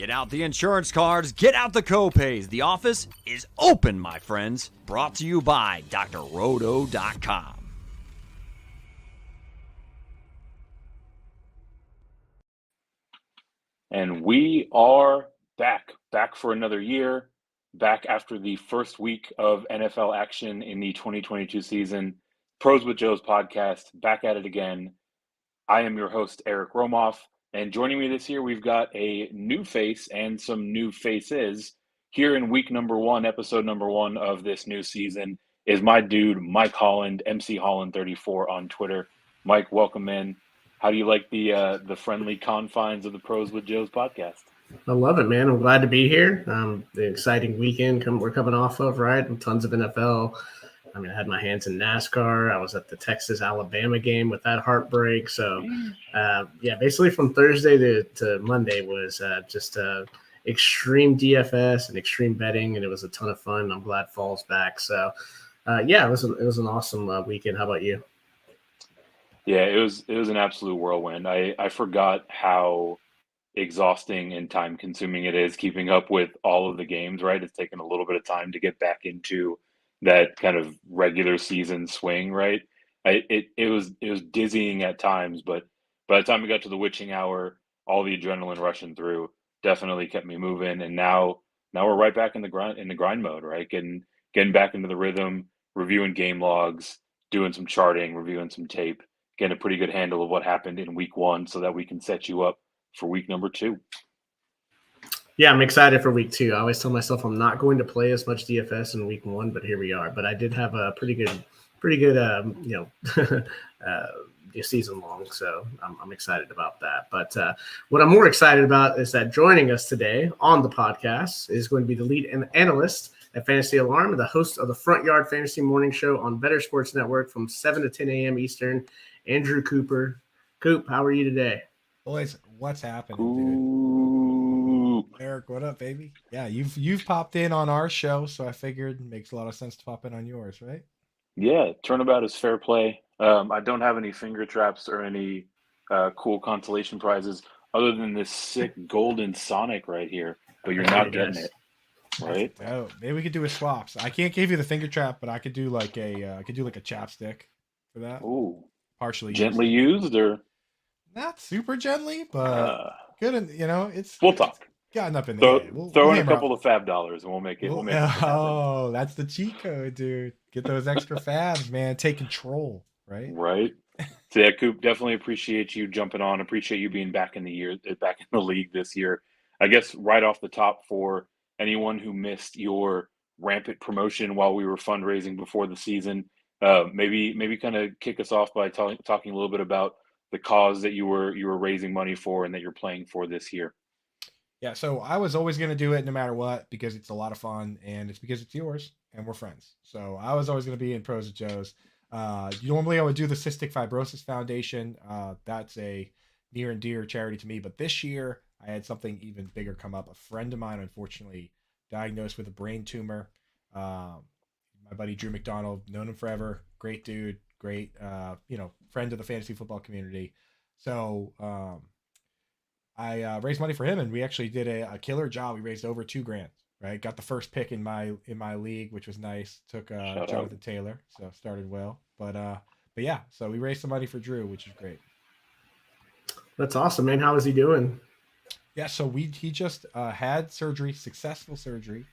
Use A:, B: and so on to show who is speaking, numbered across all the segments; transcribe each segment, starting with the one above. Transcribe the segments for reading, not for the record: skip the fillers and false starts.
A: Get out the insurance cards, get out the copays. The office is open, my friends. Brought to you by drroto.com.
B: And we are back for another year, back after the first week of NFL action in the 2022 season. Pros with Joe's podcast, back at it again. I am your host, Eric Romoff, and joining me this year, we've got a new face and some new faces. Here in week number one, episode number one of this new season is my dude, Mike Holland, MC Holland 34 on Twitter. Mike, welcome in. How do you like the friendly confines of the Pros with Joe's podcast?
C: I love it, man. I'm glad to be here. The exciting weekend we're coming off of, right? And tons of NFL. I mean, I had my hands in NASCAR. I was at the Texas-Alabama game with that heartbreak. So, basically from Thursday to Monday was just extreme DFS and extreme betting, and it was a ton of fun. I'm glad fall's back. So, it was an awesome weekend. How about you?
B: Yeah, it was an absolute whirlwind. I forgot how exhausting and time consuming it is keeping up with all of the games, right? It's taken a little bit of time to get back into that kind of regular season swing, right? It was dizzying at times, but by the time we got to the witching hour, all the adrenaline rushing through definitely kept me moving. And now we're right back in the grind mode, right? Getting back into the rhythm, reviewing game logs, doing some charting, reviewing some tape, getting a pretty good handle of what happened in week one so that we can set you up for week number two.
C: Yeah, I'm excited for week two. I always tell myself I'm not going to play as much DFS in week one, but here we are. But I did have a pretty good season long, so I'm excited about that. But what I'm more excited about is that joining us today on the podcast is going to be the lead analyst at Fantasy Alarm and the host of the Front Yard Fantasy Morning Show on Better Sports Network from 7 to 10 a.m. Eastern, Andrew Cooper. Coop, how are you today?
D: Boys, what's happening, dude? Eric, what up, baby? Yeah, you've popped in on our show, so I figured it makes a lot of sense to pop in on yours, right?
B: Yeah, turnabout is fair play. I don't have any finger traps or any cool consolation prizes other than this sick golden Sonic right here, but you're not getting it, right?
D: Oh, maybe we could do a swaps. I can't give you the finger trap, but I could do like a chapstick for that.
B: Ooh,
D: partially
B: gently used or
D: not super gently, but good. And
B: we'll talk.
D: Gotten up in there.
B: Throw in a couple of fab dollars and we'll make it.
D: Oh, that's the cheat code, dude. Get those extra fabs, man. Take control, right?
B: Right. So yeah, Coop, definitely appreciate you jumping on. Appreciate you being back in the league this year. I guess right off the top, for anyone who missed your rampant promotion while we were fundraising before the season, maybe kind of kick us off by talking a little bit about the cause that you were raising money for and that you're playing for this year.
D: Yeah, so I was always going to do it no matter what because it's a lot of fun and it's because it's yours and we're friends. So I was always going to be in Pros with Joe's. Normally I would do the Cystic Fibrosis Foundation. That's a near and dear charity to me. But this year I had something even bigger come up. A friend of mine, unfortunately, diagnosed with a brain tumor. My buddy Drew McDonald, known him forever. Great dude, great, friend of the fantasy football community. So I raised money for him, and we actually did a killer job. We raised over $2,000. Right, got the first pick in my league, which was nice. Took Jonathan Taylor, so started well. But yeah, so we raised some money for Drew, which is great.
C: That's awesome, man. How is he doing?
D: Yeah, so he just had surgery, successful surgery.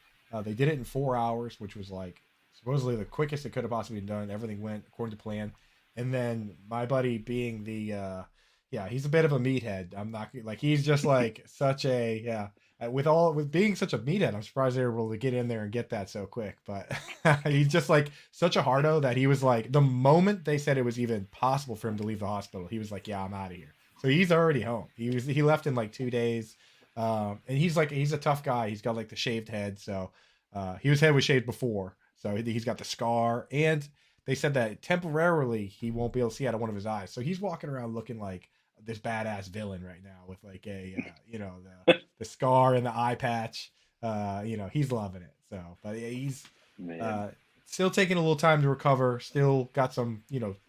D: They did it in 4 hours, which was like supposedly the quickest it could have possibly been done. Everything went according to plan. And then my buddy being the he's a bit of a meathead. I'm not like he's just like such a with being such a meathead, I'm surprised they were able to get in there and get that so quick. But he's just like such a hardo that he was like, the moment they said it was even possible for him to leave the hospital, he was like, yeah, I'm out of here. So he's already home. He left in like 2 days. And he's a tough guy. He's got like the shaved head. So his head was shaved before. So he's got the scar. And they said that temporarily he won't be able to see out of one of his eyes. So he's walking around looking like this badass villain right now with like the scar and the eye patch. He's loving it. So, but he's Still taking a little time to recover. Still got some,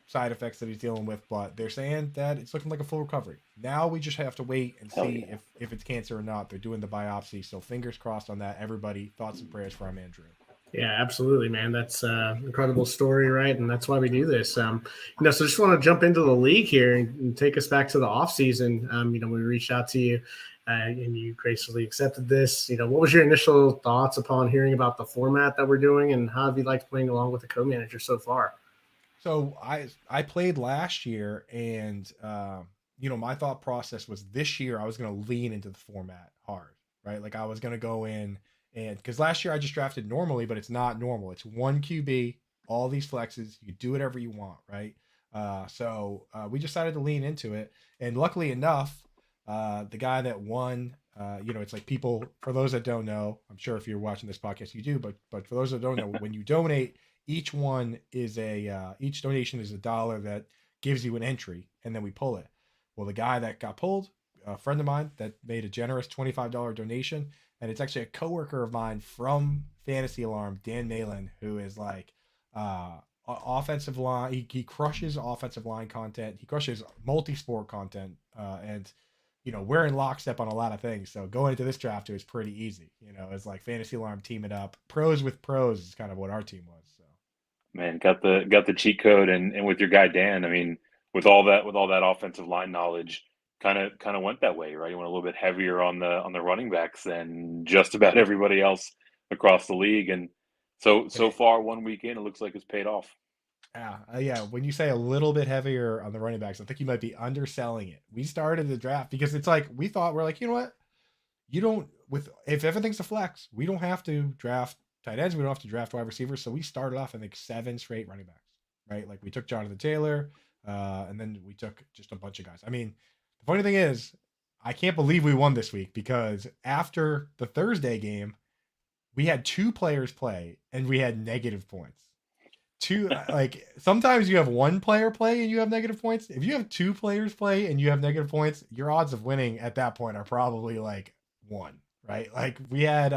D: side effects that he's dealing with, but they're saying that it's looking like a full recovery. Now we just have to wait and see if it's cancer or not. They're doing the biopsy, so fingers crossed on that. Everybody, thoughts and prayers for our man Drew.
C: Yeah, absolutely, man. That's an incredible story, right? And that's why we do this. So just want to jump into the league here and take us back to the offseason. We reached out to you and you graciously accepted this. What was your initial thoughts upon hearing about the format that we're doing, and how have you liked playing along with the co-manager so far?
D: So I played last year, and my thought process was this year I was going to lean into the format hard, right? Like I was going to go in. And because last year I just drafted normally, but it's not normal. It's one QB, all these flexes. You can do whatever you want, right? So we decided to lean into it. And luckily enough, the guy that won, it's like people, for those that don't know, I'm sure if you're watching this podcast, you do, but for those that don't know, when you donate, each donation is $1 that gives you an entry, and then we pull it. Well, the guy that got pulled, a friend of mine that made a generous $25 donation, and it's actually a coworker of mine from Fantasy Alarm, Dan Malin, who is like offensive line. He crushes offensive line content. He crushes multi-sport content, and we're in lockstep on a lot of things. So going into this draft, it was pretty easy. It's like Fantasy Alarm teaming up, pros with pros is kind of what our team was. So,
B: man, got the cheat code, and with your guy Dan, I mean, with all that offensive line knowledge. Kind of went that way, right? You went a little bit heavier on the running backs than just about everybody else across the league, and so far 1 week in, it looks like it's paid off.
D: Yeah. When you say a little bit heavier on the running backs, I think you might be underselling it. We started the draft because it's like we're like, you know what? If everything's a flex, we don't have to draft tight ends, we don't have to draft wide receivers. So we started off, I think, 7 straight running backs, right? Like we took Jonathan Taylor, and then we took just a bunch of guys. I mean. The funny thing is, I can't believe we won this week because after the Thursday game, we had 2 players play and we had negative points. Sometimes you have 1 player play and you have negative points. If you have 2 players play and you have negative points, your odds of winning at that point are probably like 1, right? Like we had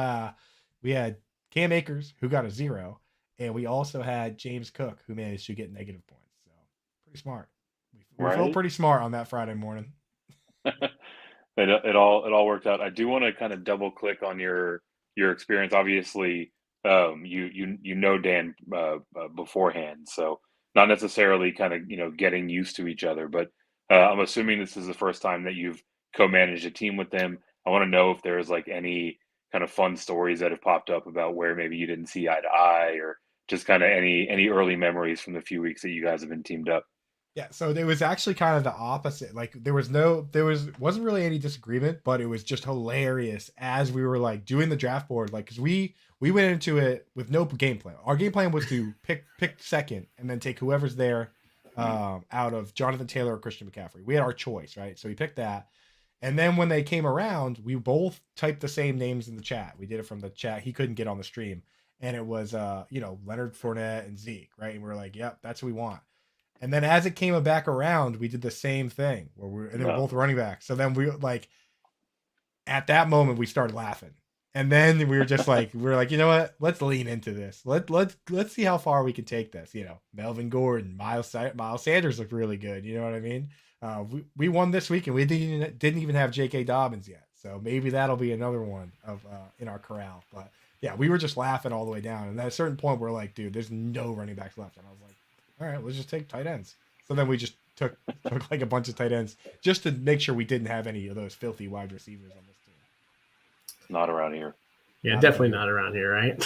D: Cam Akers who got a 0, and we also had James Cook who managed to get negative points. So pretty smart. We felt pretty smart on that Friday morning.
B: It all worked out. I do want to kind of double click on your experience. Obviously, you know Dan beforehand, so not necessarily kind of getting used to each other. But I'm assuming this is the first time that you've co-managed a team with them. I want to know if there's like any kind of fun stories that have popped up about where maybe you didn't see eye to eye, or just kind of any early memories from the few weeks that you guys have been teamed up.
D: Yeah, so it was actually kind of the opposite. Like wasn't really any disagreement, but it was just hilarious as we were like doing the draft board. Like, cause we went into it with no game plan. Our game plan was to pick second and then take whoever's there out of Jonathan Taylor or Christian McCaffrey. We had our choice, right? So we picked that. And then when they came around, we both typed the same names in the chat. We did it from the chat. He couldn't get on the stream. And it was Leonard Fournette and Zeke, right? And we were like, yep, that's who we want. And then as it came back around, we did the same thing where we're both running back. So then we at that moment we started laughing, and then we were just like, you know what? Let's lean into this. Let's see how far we can take this. Melvin Gordon, Miles Sanders looked really good. You know what I mean? We won this week, and we didn't even have J.K. Dobbins yet. So maybe that'll be another one of in our corral. But yeah, we were just laughing all the way down. And at a certain point, we're like, dude, there's no running backs left. And I was like, all right, let's just take tight ends. So then we just took like a bunch of tight ends just to make sure we didn't have any of those filthy wide receivers on this team.
B: Not around here.
C: Yeah, definitely not around here, right?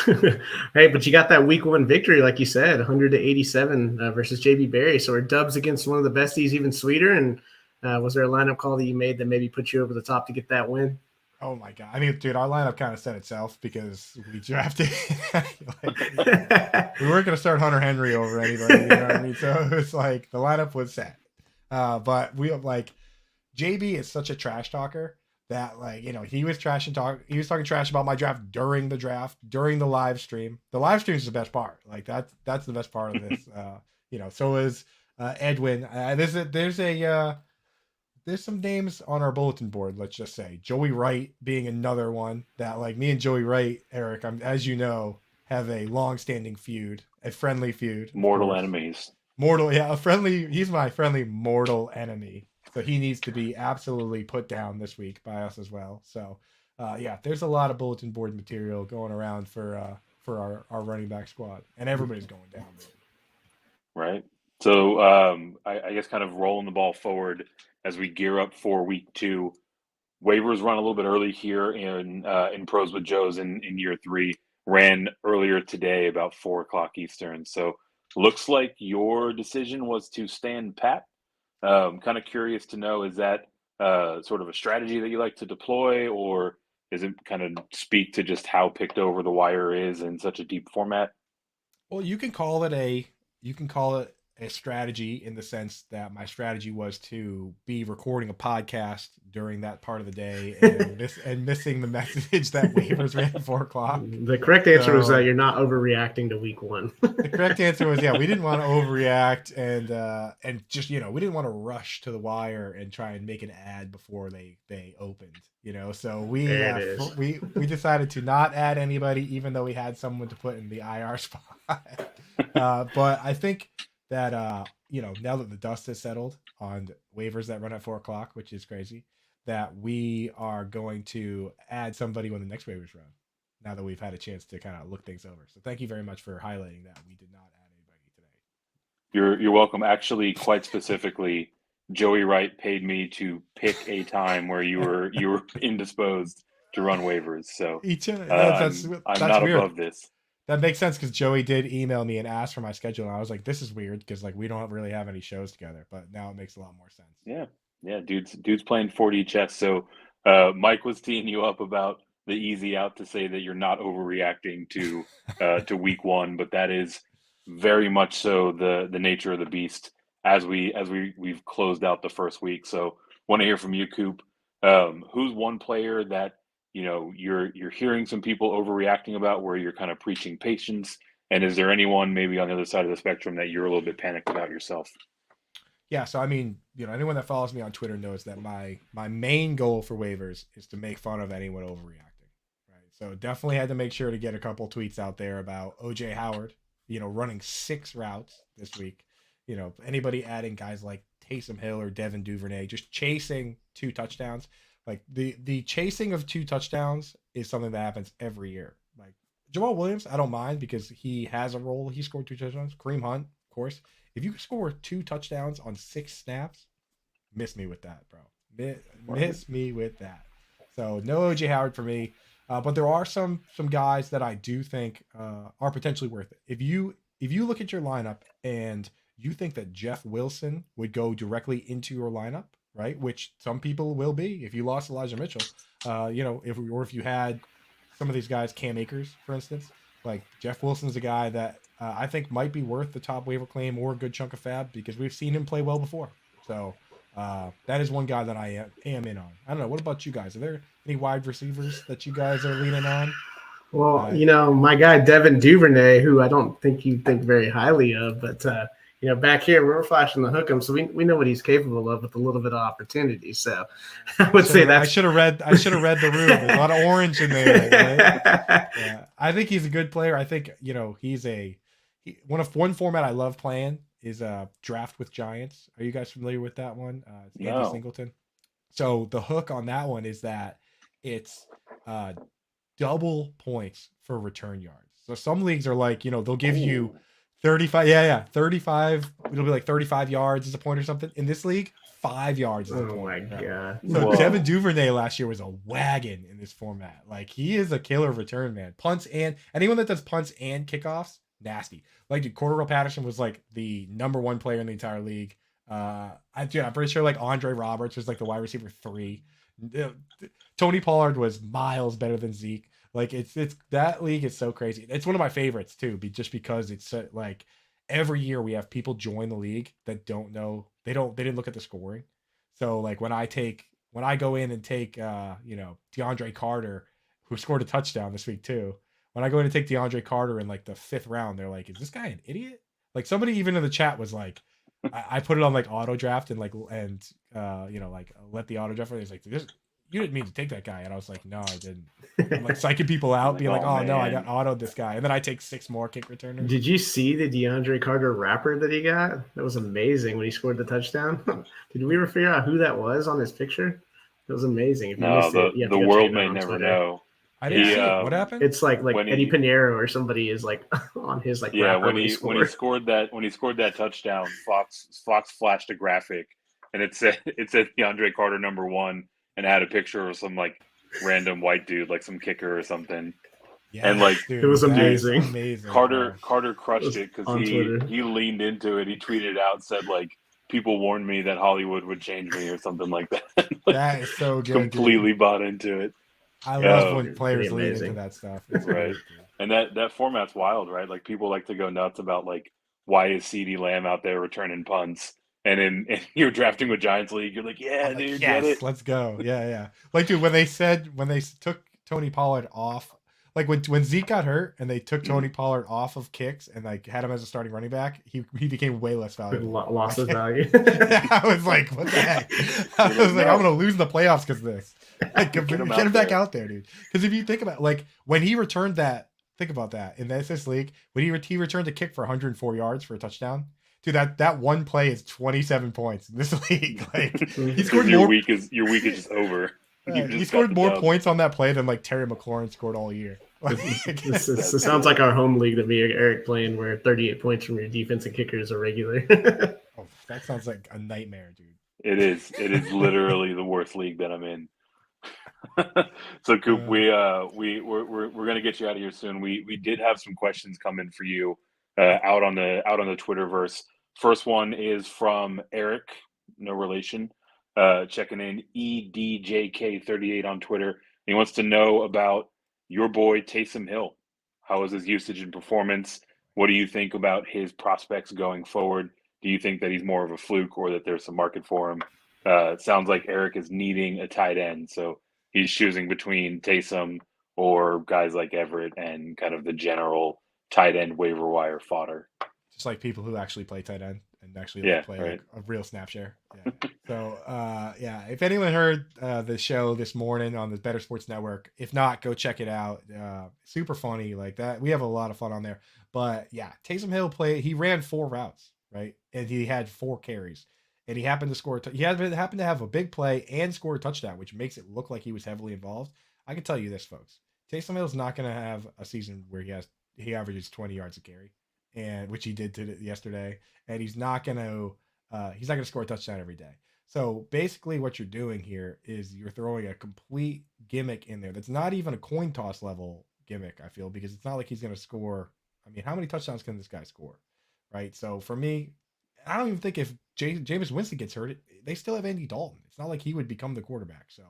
C: Hey, but you got that week 1 victory, like you said, 100-87 versus JB Berry. So we're dubs against one of the besties, even sweeter. And was there a lineup call that you made that maybe put you over the top to get that win?
D: Oh my God. I mean, dude, our lineup kind of set itself because we drafted we weren't going to start Hunter Henry over anybody, you know what I mean? So it's like the lineup was set. But we like JB is such a trash talker that he was talking trash about my draft, during the live stream. The live stream is the best part. Like that's the best part of this. So is Edwin. There's some names on our bulletin board, let's just say. Joey Wright being another one that, like, me and Joey Wright, Eric, as you know, have a long-standing feud, a friendly feud.
B: Mortal enemies.
D: Mortal, yeah, a friendly. He's my friendly mortal enemy. So he needs to be absolutely put down this week by us as well. So, yeah, there's a lot of bulletin board material going around for our running back squad, and everybody's going down.
B: Right. So I guess kind of rolling the ball forward as we gear up for week 2. Waivers run a little bit early here in Pros with Joe's in year 3. Ran earlier today about 4:00 Eastern. So looks like your decision was to stand pat. Kind of curious to know, is that sort of a strategy that you like to deploy, or is it kind of speak to just how picked over the wire is in such a deep format?
D: Well, you can call it a strategy in the sense that my strategy was to be recording a podcast during that part of the day and missing the message that waivers ran at 4:00.
C: The correct answer was that you're not overreacting to week 1.
D: The correct answer was, yeah, we didn't want to overreact and just, we didn't want to rush to the wire and try and make an ad before they opened, so we decided to not add anybody, even though we had someone to put in the IR spot. But I think that now that the dust has settled on waivers that run at 4:00, which is crazy, that we are going to add somebody when the next waivers run, now that we've had a chance to kind of look things over. So thank you very much for highlighting that. We did not add anybody today.
B: You're welcome. Actually, quite specifically, Joey Wright paid me to pick a time where you were indisposed to run waivers. So I'm not
D: weird.
B: above this.
D: That makes sense because Joey did email me and ask for my schedule, and I was like, "This is weird," because we don't really have any shows together. But now it makes a lot more sense.
B: Yeah, dude's playing 4D chess. So Mike was teeing you up about the easy out to say that you're not overreacting to week 1, but that is very much so the nature of the beast as we've closed out the first week. So want to hear from you, Coop. Who's one player that you're hearing some people overreacting about, where you're kind of preaching patience, and is there anyone maybe on the other side of the spectrum that you're a little bit panicked about yourself?
D: Yeah, so I mean, anyone that follows me on Twitter knows that my main goal for waivers is to make fun of anyone overreacting, right? So definitely had to make sure to get a couple tweets out there about OJ Howard, running 6 routes this week. Anybody adding guys like Taysom Hill or Devin Duvernay, just chasing 2 touchdowns. Like the chasing of 2 touchdowns is something that happens every year. Like Jamal Williams, I don't mind because he has a role. He scored 2 touchdowns. Kareem Hunt, of course. If you score 2 touchdowns on 6 snaps, miss me with that, bro. Miss me with that. So no OJ Howard for me. But there are some guys that I do think are potentially worth it. If you look at your lineup and you think that Jeff Wilson would go directly into your lineup, right? Which some people will be. If you lost Elijah Mitchell, if you had some of these guys, Cam Akers, for instance, like Jeff Wilson's a guy that I think might be worth the top waiver claim or a good chunk of fab because we've seen him play well before. So that is one guy that I am in on. I don't know. What about you guys? Are there any wide receivers that you guys are leaning on?
C: Well, my guy Devin Duvernay, who I don't think you think very highly of, but back here we're flashing the hook him, so we know what he's capable of with a little bit of opportunity. So I would say that
D: I should have read the room. There's a lot of orange in there. Right? Yeah, I think he's a good player. I think he's one format I love playing is Draft with Giants. Are you guys familiar with that one? It's Andy Singleton. So the hook on that one is that it's double points for return yards. So some leagues are like, they'll give you 35. 35. It'll be like 35 yards is a point or something. In this league, 5 yards is a point.
C: Oh my God.
D: So Devin Duvernay last year was a wagon in this format. Like he is a killer return man. Punts and anyone that does punts and kickoffs, nasty. Like dude, Cordero Patterson was like the number 1 player in the entire league. I'm pretty sure like Andre Roberts was like the wide receiver 3. Tony Pollard was miles better than Zeke. Like it's that league is so crazy. It's one of my favorites too, just because it's like every year we have people join the league that don't know they didn't look at the scoring. So like when I go in and take DeAndre Carter, who scored a touchdown this week too. When I go in and take DeAndre Carter in like the 5th round, they're like, "Is this guy an idiot?" Like somebody even in the chat was like, I put it on like auto draft and let the auto draft. He's like, you didn't mean to take that guy. And I was like, no, I didn't. I'm like psyching people out,
B: Like,
D: being like,
B: oh,
D: oh no, I
B: man.
D: got autoed this guy. And then I take 6 more kick returners.
C: Did you see the DeAndre Carter wrapper that he got? That was amazing when he scored the touchdown. Did we ever figure out who that was on his picture? It was amazing. If you
B: No,
C: missed it, you have
B: the
C: to go check
B: world
C: it out
B: may
C: on
B: never
C: Twitter.
B: know.
D: I didn't
B: He,
D: see it. What happened?
C: It's like
B: when
C: Eddie
B: he-
C: Pinheiro or somebody is like on his like
B: Yeah,
C: wrapper
B: when
C: when he
B: he
C: scored.
B: scored that touchdown, Fox flashed a graphic, and it said DeAndre Carter #1, and had a picture of some like random white dude, like some kicker or something.
D: Yeah,
B: And like
C: It was
D: that is
C: amazing.
D: amazing.
B: Carter
C: It
B: crushed
C: was
B: it because
C: on Twitter.
B: he leaned into it. He tweeted out, said like, people warned me that Hollywood would change me or something like that. Like,
D: That is so good.
B: completely
D: Dude.
B: bought into it.
D: I
B: Yeah,
D: love when
C: it's
D: players
C: pretty
D: lean into
C: amazing.
D: that stuff. It's
B: Right.
D: great, dude.
B: And that format's wild, right? Like people like to go nuts about like, why is CeeDee Lamb out there returning punts? And in you're drafting with Giants League, you're like, yeah,
D: I'm like,
B: dude,
D: yes,
B: get it.
D: let's go. Yeah. Like, dude, when they took Tony Pollard off, like when Zeke got hurt and they took Tony Pollard off of kicks and like had him as a starting running back, he became way less valuable.
C: Lost his value.
D: I was like, what the heck? I was like,
B: No.
D: I'm gonna lose in the playoffs because of this. Like, get
B: him
D: him
B: out
D: back
B: there.
D: out there, dude. Because if you think about like when he returned that, think about that in the SS League when he returned a kick for 104 yards for a touchdown. Dude, that one play is 27 points in this league. Like he scored
B: Your
D: more.
B: week is just over. You
D: He
B: just
D: scored
B: got the
D: more
B: dub.
D: points on that play than like Terry McLaurin scored all year. Like,
C: This sounds like our home league that me and Eric playing, where 38 points from your defense and kickers are regular.
D: oh, that sounds like a nightmare, dude.
B: It is literally the worst league that I'm in. So Coop, we're gonna get you out of here soon. We did have some questions come in for you out on the Twitterverse. First one is from Eric, no relation, checking in, EDJK38 on Twitter. He wants to know about your boy Taysom Hill. How is his usage and performance? What do you think about his prospects going forward? Do you think that he's more of a fluke or that there's some market for him? It sounds like Eric is needing a tight end, so he's choosing between Taysom or guys like Everett and kind of the general tight end waiver wire fodder.
D: Just like people who actually play tight end and actually
B: Yeah,
D: play
B: right.
D: like a real snap share. Yeah. So if anyone heard the show this morning on the Better Sports Network, if not, go check it out. Super funny like that. We have a lot of fun on there. But yeah, Taysom Hill he ran 4 routes, right? And he had 4 carries. And he happened to score. He happened to have a big play and score a touchdown, which makes it look like he was heavily involved. I can tell you this, folks: Taysom Hill's not going to have a season where he averages 20 yards a carry, and which he did yesterday. And he's not going to score a touchdown every day. So basically, what you're doing here is you're throwing a complete gimmick in there. That's not even a coin toss level gimmick. I feel, because it's not like he's going to score. I mean, how many touchdowns can this guy score, right? So for me, I don't even think if Jameis Winston gets hurt, they still have Andy Dalton. It's not like he would become the quarterback. So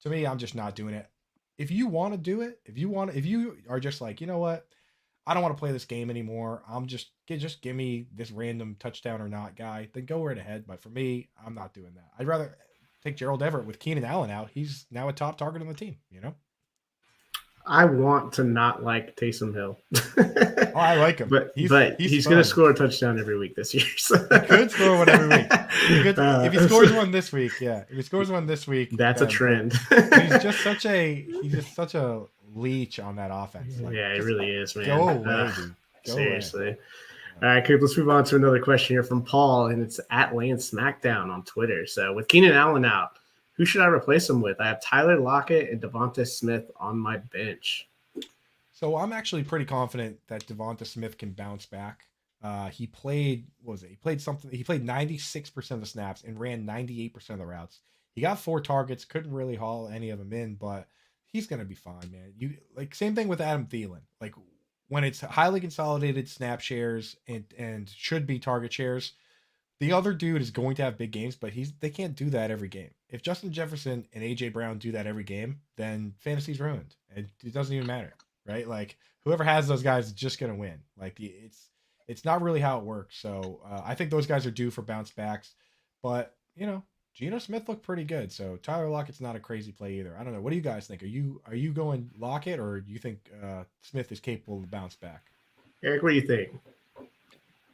D: to me, I'm just not doing it. If you want to do it, if you are just like, you know what, I don't want to play this game anymore. I'm just give me this random touchdown or not guy, then go right ahead. But for me, I'm not doing that. I'd rather take Gerald Everett with Keenan Allen out. He's now a top target on the team, you know?
C: I want to not like Taysom Hill.
D: Oh, I like him.
C: But he's
D: fun.
C: going to score a touchdown every week this year. So.
D: He could score one every week. If he scores one this week, yeah. If he scores one this week,
C: that's a trend.
D: He's just such a leech on that offense. Like,
C: yeah, it really is, man.
D: Go away, dude. Go
C: seriously.
D: Away.
C: All right, Coop, let's move on to another question here from Paul, and it's at Lance Smackdown on Twitter. So with Keenan Allen out, who should I replace him with? I have Tyler Lockett and Devonta Smith on my bench.
D: So I'm actually pretty confident that Devonta Smith can bounce back. He played 96% of the snaps and ran 98% of the routes. He got 4 targets, couldn't really haul any of them in, but he's gonna be fine, man. You like same thing with Adam Thielen. Like when it's highly consolidated snap shares and should be target shares, the other dude is going to have big games, but they can't do that every game. If Justin Jefferson and AJ Brown do that every game, then fantasy's ruined. It doesn't even matter. Right? Like whoever has those guys is just going to win. Like it's not really how it works. So I think those guys are due for bounce backs, but you know, Geno Smith looked pretty good. So Tyler Lockett's not a crazy play either. I don't know. What do you guys think? Are you going Lockett, or do you think Smith is capable of bounce back?
C: Eric, what do you think?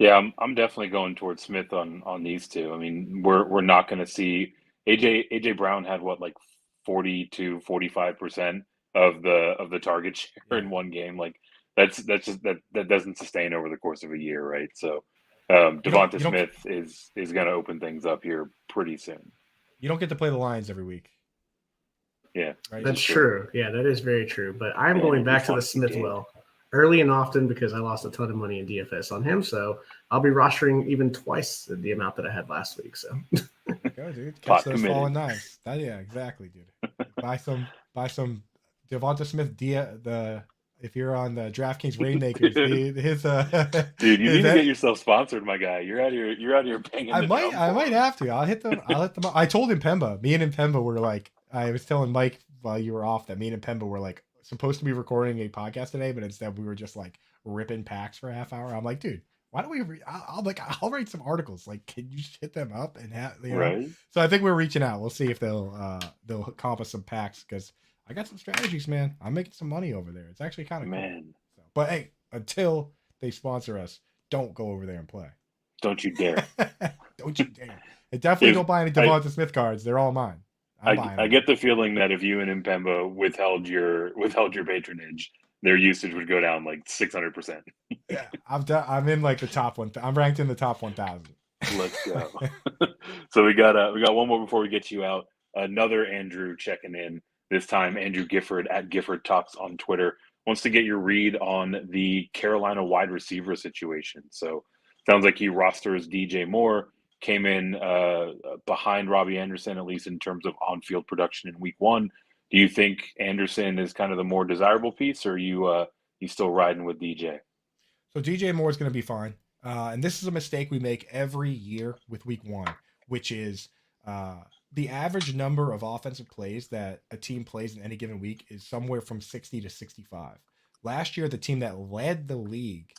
B: Yeah, I'm definitely going towards Smith on these two. I mean, we're not going to see AJ Brown had what, like 40 to 45% of the target share in one game. Like that's just that doesn't sustain over the course of a year, right? So Devonta Smith is going to open things up here pretty soon.
D: You don't get to play the Lions every week.
B: Yeah,
D: right?
C: That's true. Yeah, that is very true. But I'm going back to the Smith well early and often because I lost a ton of money in DFS on him. So I'll be rostering even twice the amount that I had last week. So
D: go, dude. Catch those falling knives. Yeah, exactly, dude. buy some Devonta Smith if you're on the DraftKings Rainmakers,
B: dude, you need to get yourself sponsored, my guy. You're out here banging.
D: I might have to. I'll hit them. I told Impemba. Me and Impemba were like, I was telling Mike while you were off that me and Impemba were like supposed to be recording a podcast today, but instead we were just like ripping packs for a half hour. I'm like, dude, why don't we? I'll write some articles. Like, can you just hit them up and have
B: right?
D: So I think we're reaching out. We'll see if they'll comp us some packs because I got some strategies, man. I'm making some money over there. It's actually kind of cool. So, but hey, until they sponsor us, don't go over there and play.
B: Don't you dare.
D: Don't you dare. And definitely don't buy any Devonta Smith cards. They're all mine.
B: I get the feeling that if you and Impemba withheld your patronage, their usage would go down like 600%.
D: Yeah, I'm in like the top one. I'm ranked in the top 1,000.
B: Let's go. So we got one more before we get you out. Another Andrew checking in. This time, Andrew Gifford at Gifford Talks on Twitter wants to get your read on the Carolina wide receiver situation. So sounds like he rosters DJ Moore, came in behind Robbie Anderson, at least in terms of on-field production in week 1. Do you think Anderson is kind of the more desirable piece, or are you still riding with DJ?
D: So DJ Moore is going to be fine. And this is a mistake we make every year with week 1, which is the average number of offensive plays that a team plays in any given week is somewhere from 60 to 65. Last year, the team that led the league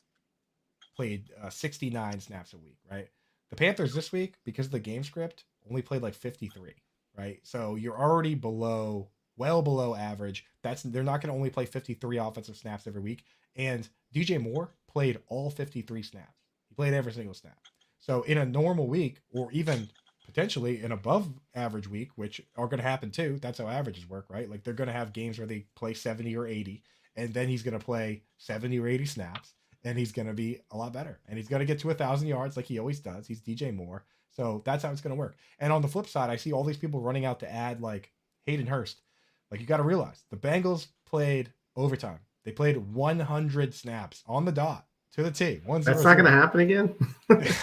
D: played 69 snaps a week, right? The Panthers this week, because of the game script, only played like 53, right? So you're already well below average. They're not going to only play 53 offensive snaps every week. And DJ Moore played all 53 snaps. He played every single snap. So in a normal week, or even potentially an above average week, which are going to happen too. That's how averages work, right? Like they're going to have games where they play 70 or 80, and then he's going to play 70 or 80 snaps, and he's going to be a lot better. And he's going to get to 1,000 yards like he always does. He's DJ Moore. So that's how it's going to work. And on the flip side, I see all these people running out to add like Hayden Hurst. Like you got to realize the Bengals played overtime. They played 100 snaps on the dot to the T.
C: That's not going to happen again.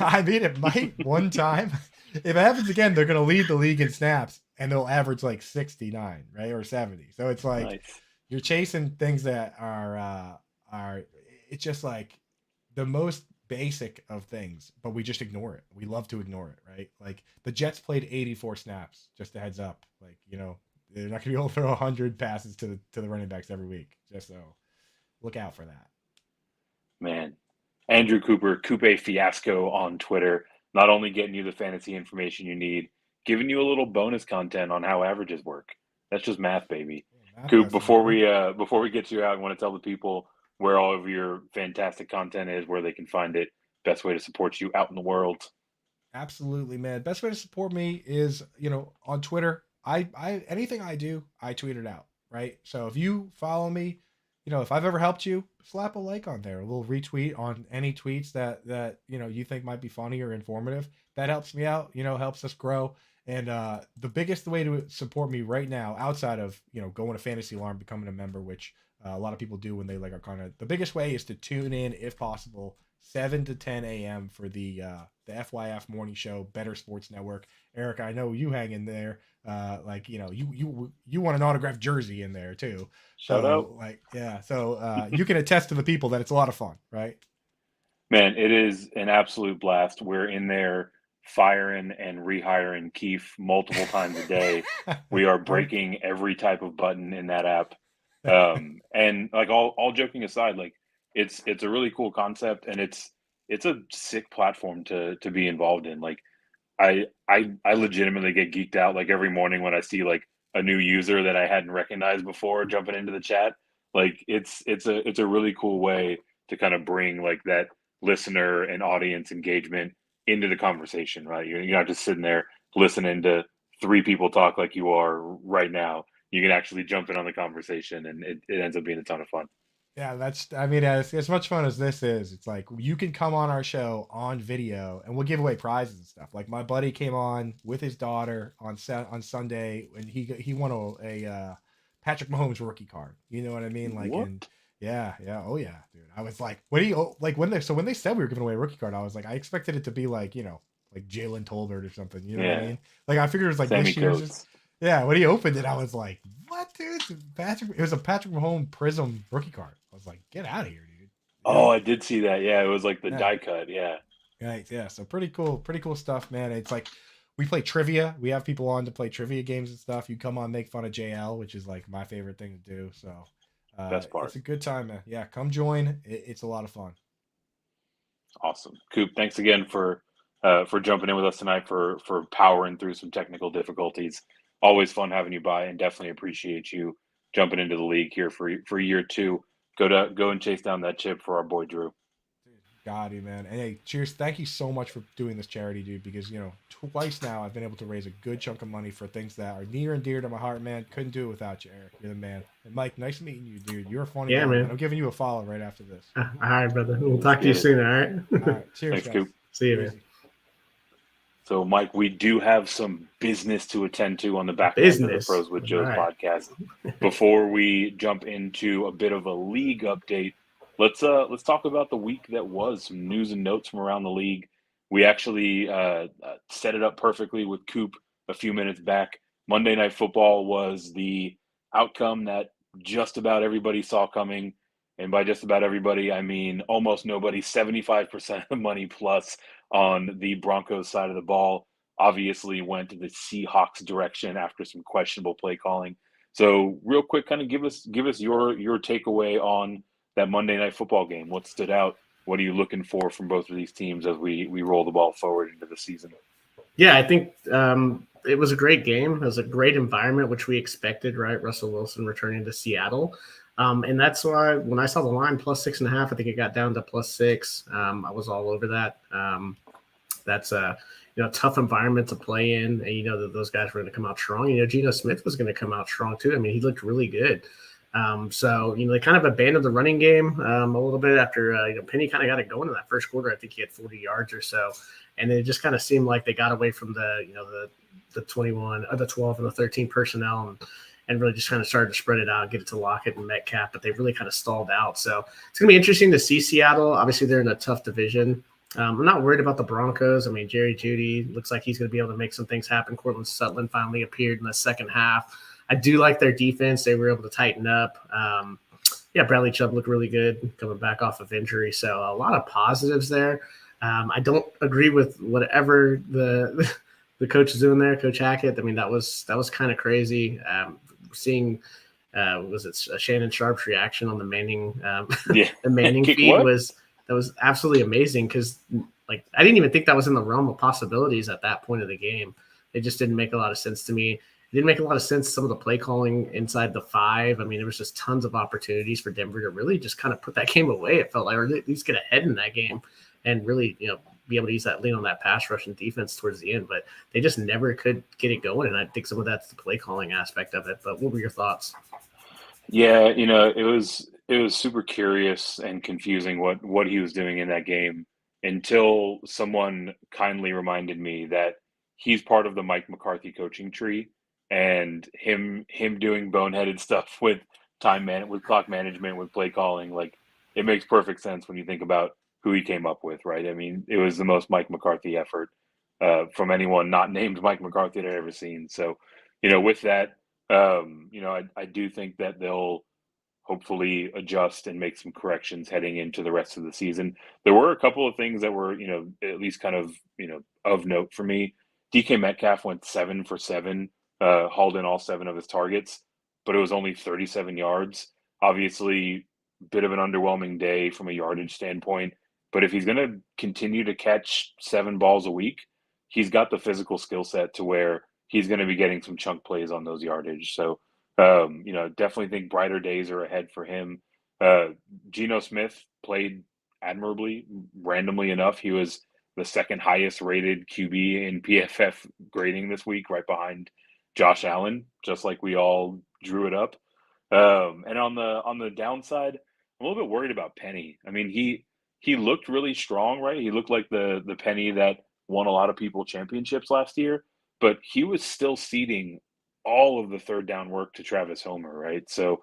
D: I mean, it might one time. If it happens again, they're going to lead the league in snaps, and they'll average like 69, right, or 70. So it's like You're chasing things that are it's just like the most basic of things, but we just ignore it. We love to ignore it, right? Like the Jets played 84 snaps. Just a heads up, like they're not going to be able to throw 100 passes to the running backs every week. Just so look out for that.
B: Man, Andrew Cooper, Coupe Fiasco on Twitter. Not only getting you the fantasy information you need, giving you a little bonus content on how averages work. That's just math, baby. Coop, before we get you out, I want to tell the people where all of your fantastic content is, where they can find it, best way to support you out in the world.
D: Absolutely, man. Best way to support me is, on Twitter. I anything I do, I tweet it out, right? So if you follow me, if I've ever helped you, slap a like on there, a little retweet on any tweets that you think might be funny or informative. That helps me out, helps us grow. And the biggest way to support me right now, outside of going to Fantasy Alarm, becoming a member, which a lot of people do when they like our content, the biggest way is to tune in, if possible, 7 to 10 a.m. for the FYF morning show, Better Sports Network. Eric, I know you hang in there. You want an autographed jersey in there too.
B: Shout out.
D: So you can attest to the people that it's a lot of fun, right?
B: Man, it is an absolute blast. We're in there firing and rehiring Keith multiple times a day. We are breaking every type of button in that app. And like all joking aside, like it's a really cool concept, and it's a sick platform to be involved in. Like I legitimately get geeked out like every morning when I see like a new user that I hadn't recognized before jumping into the chat. Like it's a really cool way to kind of bring like that listener and audience engagement into the conversation, right? You're not just sitting there listening to three people talk like you are right now. you can actually jump in on the conversation, and it ends up being a ton of fun.
D: Yeah, I mean, as much fun as this is, it's like you can come on our show on video and we'll give away prizes and stuff. Like my buddy came on with his daughter on Sunday, and he won a Patrick Mahomes rookie card. You know what I mean? Like,
B: What?
D: and yeah, oh yeah, dude. I was like, what do you like when they said we were giving away a rookie card? I was like, I expected it to be like, like Jalen Tolbert or something. You know what I mean? Like I figured it was like
B: Sammy
D: this year's.
B: Coates.
D: Yeah, when he opened it, I was like, "What, dude? It was a Patrick Mahomes Prism rookie card." I was like, "Get out of here, dude!"
B: Oh, I did see that. Yeah, it was like the
D: Yeah.
B: die cut. Yeah.
D: Right. Yeah. So pretty cool stuff, man. It's like we play trivia. We have people on to play trivia games and stuff. You come on, make fun of JL, which is like my favorite thing to do. So
B: Best part.
D: it's a good time, man. Yeah, come join. It's a lot of fun.
B: Awesome. Coop, thanks again for jumping in with us tonight, for powering through some technical difficulties. Always fun having you by, and definitely appreciate you jumping into the league here for year 2. Go and chase down that chip for our boy Drew.
D: Got you, man. And hey, cheers. Thank you so much for doing this charity, dude, because, twice now I've been able to raise a good chunk of money for things that are near and dear to my heart, man. Couldn't do it without you, Eric. You're the man. And Mike, nice meeting you, dude. You're a funny guy,
C: man.
D: I'm giving you a follow right after this.
C: All right, brother. We'll talk to you soon, all right?
D: All right. Cheers,
B: Thanks,
D: guys.
B: Coop.
C: See you, man.
B: So, Mike, we do have some business to attend to on the back end of the Pros with Joe's podcast. Before we jump into a bit of a league update, let's talk about the week that was. Some news and notes from around the league. We actually set it up perfectly with Coop a few minutes back. Monday Night Football was the outcome that just about everybody saw coming. And by just about everybody, I mean almost nobody. 75% of the money plus on the Broncos side of the ball obviously went to the Seahawks direction after some questionable play calling. So real quick, kind of give us your takeaway on that Monday Night Football game. What stood out? What are you looking for from both of these teams as we roll the ball forward into the season?
C: Yeah, I think it was a great game. It was a great environment, which we expected, right? Russell Wilson returning to Seattle. And that's why when I saw the line plus 6.5, I think it got down to plus 6. I was all over that. That's a tough environment to play in, and that those guys were going to come out strong. Geno Smith was going to come out strong too. I mean, he looked really good. So they kind of abandoned the running game a little bit after Penny kind of got it going in that first quarter. I think he had 40 yards or so, and it just kind of seemed like they got away from the 21 or the 12 and the 13 personnel and really just kind of started to spread it out, get it to Lockett and Metcalf, but they really kind of stalled out. So it's going to be interesting to see Seattle. Obviously, they're in a tough division. I'm not worried about the Broncos. I mean, Jerry Jeudy looks like he's going to be able to make some things happen. Cortland Sutton finally appeared in the second half. I do like their defense. They were able to tighten up. Bradley Chubb looked really good coming back off of injury. So a lot of positives there. I don't agree with whatever the coach is doing there, Coach Hackett. I mean, that was kind of crazy. Seeing was it Shannon Sharp's reaction on the Manning the Manning feed was absolutely amazing, because I didn't even think that was in the realm of possibilities at that point of the game. It just didn't make a lot of sense to me. It didn't make a lot of sense, some of the play calling inside the 5. I mean, there was just tons of opportunities for Denver to really just kind of put that game away. It felt like, or at least get ahead in that game and really, be able to use that lean on that pass rush and defense towards the end. But they just never could get it going. And I think some of that's the play calling aspect of it. But what were your thoughts?
B: Yeah, it was super curious and confusing what he was doing in that game, until someone kindly reminded me that he's part of the Mike McCarthy coaching tree, and him doing boneheaded stuff with with clock management, with play calling. Like, it makes perfect sense when you think about who he came up with, right? I mean, it was the most Mike McCarthy effort from anyone not named Mike McCarthy that I've ever seen. So, with that, I do think that they'll hopefully adjust and make some corrections heading into the rest of the season. There were a couple of things that were, at least kind of, of note for me. DK Metcalf went 7 for 7, hauled in all 7 of his targets, but it was only 37 yards. Obviously, bit of an underwhelming day from a yardage standpoint. But if he's going to continue to catch 7 balls a week, he's got the physical skill set to where he's going to be getting some chunk plays on those yardage. So, definitely think brighter days are ahead for him. Geno Smith played admirably. Randomly enough, he was the second highest rated QB in PFF grading this week, right behind Josh Allen, just like we all drew it up. And on the downside, I'm a little bit worried about Penny. I mean, he looked really strong, right? He looked like the Penny that won a lot of people championships last year, but he was still ceding all of the third down work to Travis Homer, right? So,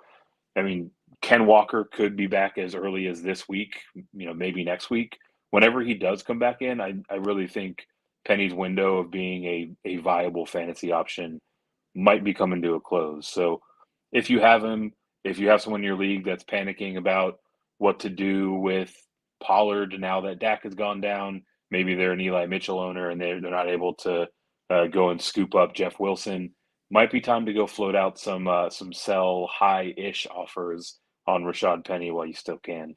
B: I mean, Ken Walker could be back as early as this week, maybe next week. Whenever he does come back in, I really think Penny's window of being a viable fantasy option might be coming to a close. So if you have him, if you have someone in your league that's panicking about what to do with Pollard now that Dak has gone down, maybe they're an Eli Mitchell owner and they're not able to go and scoop up Jeff Wilson. Might be time to go float out some sell high-ish offers on Rashad Penny while you still can.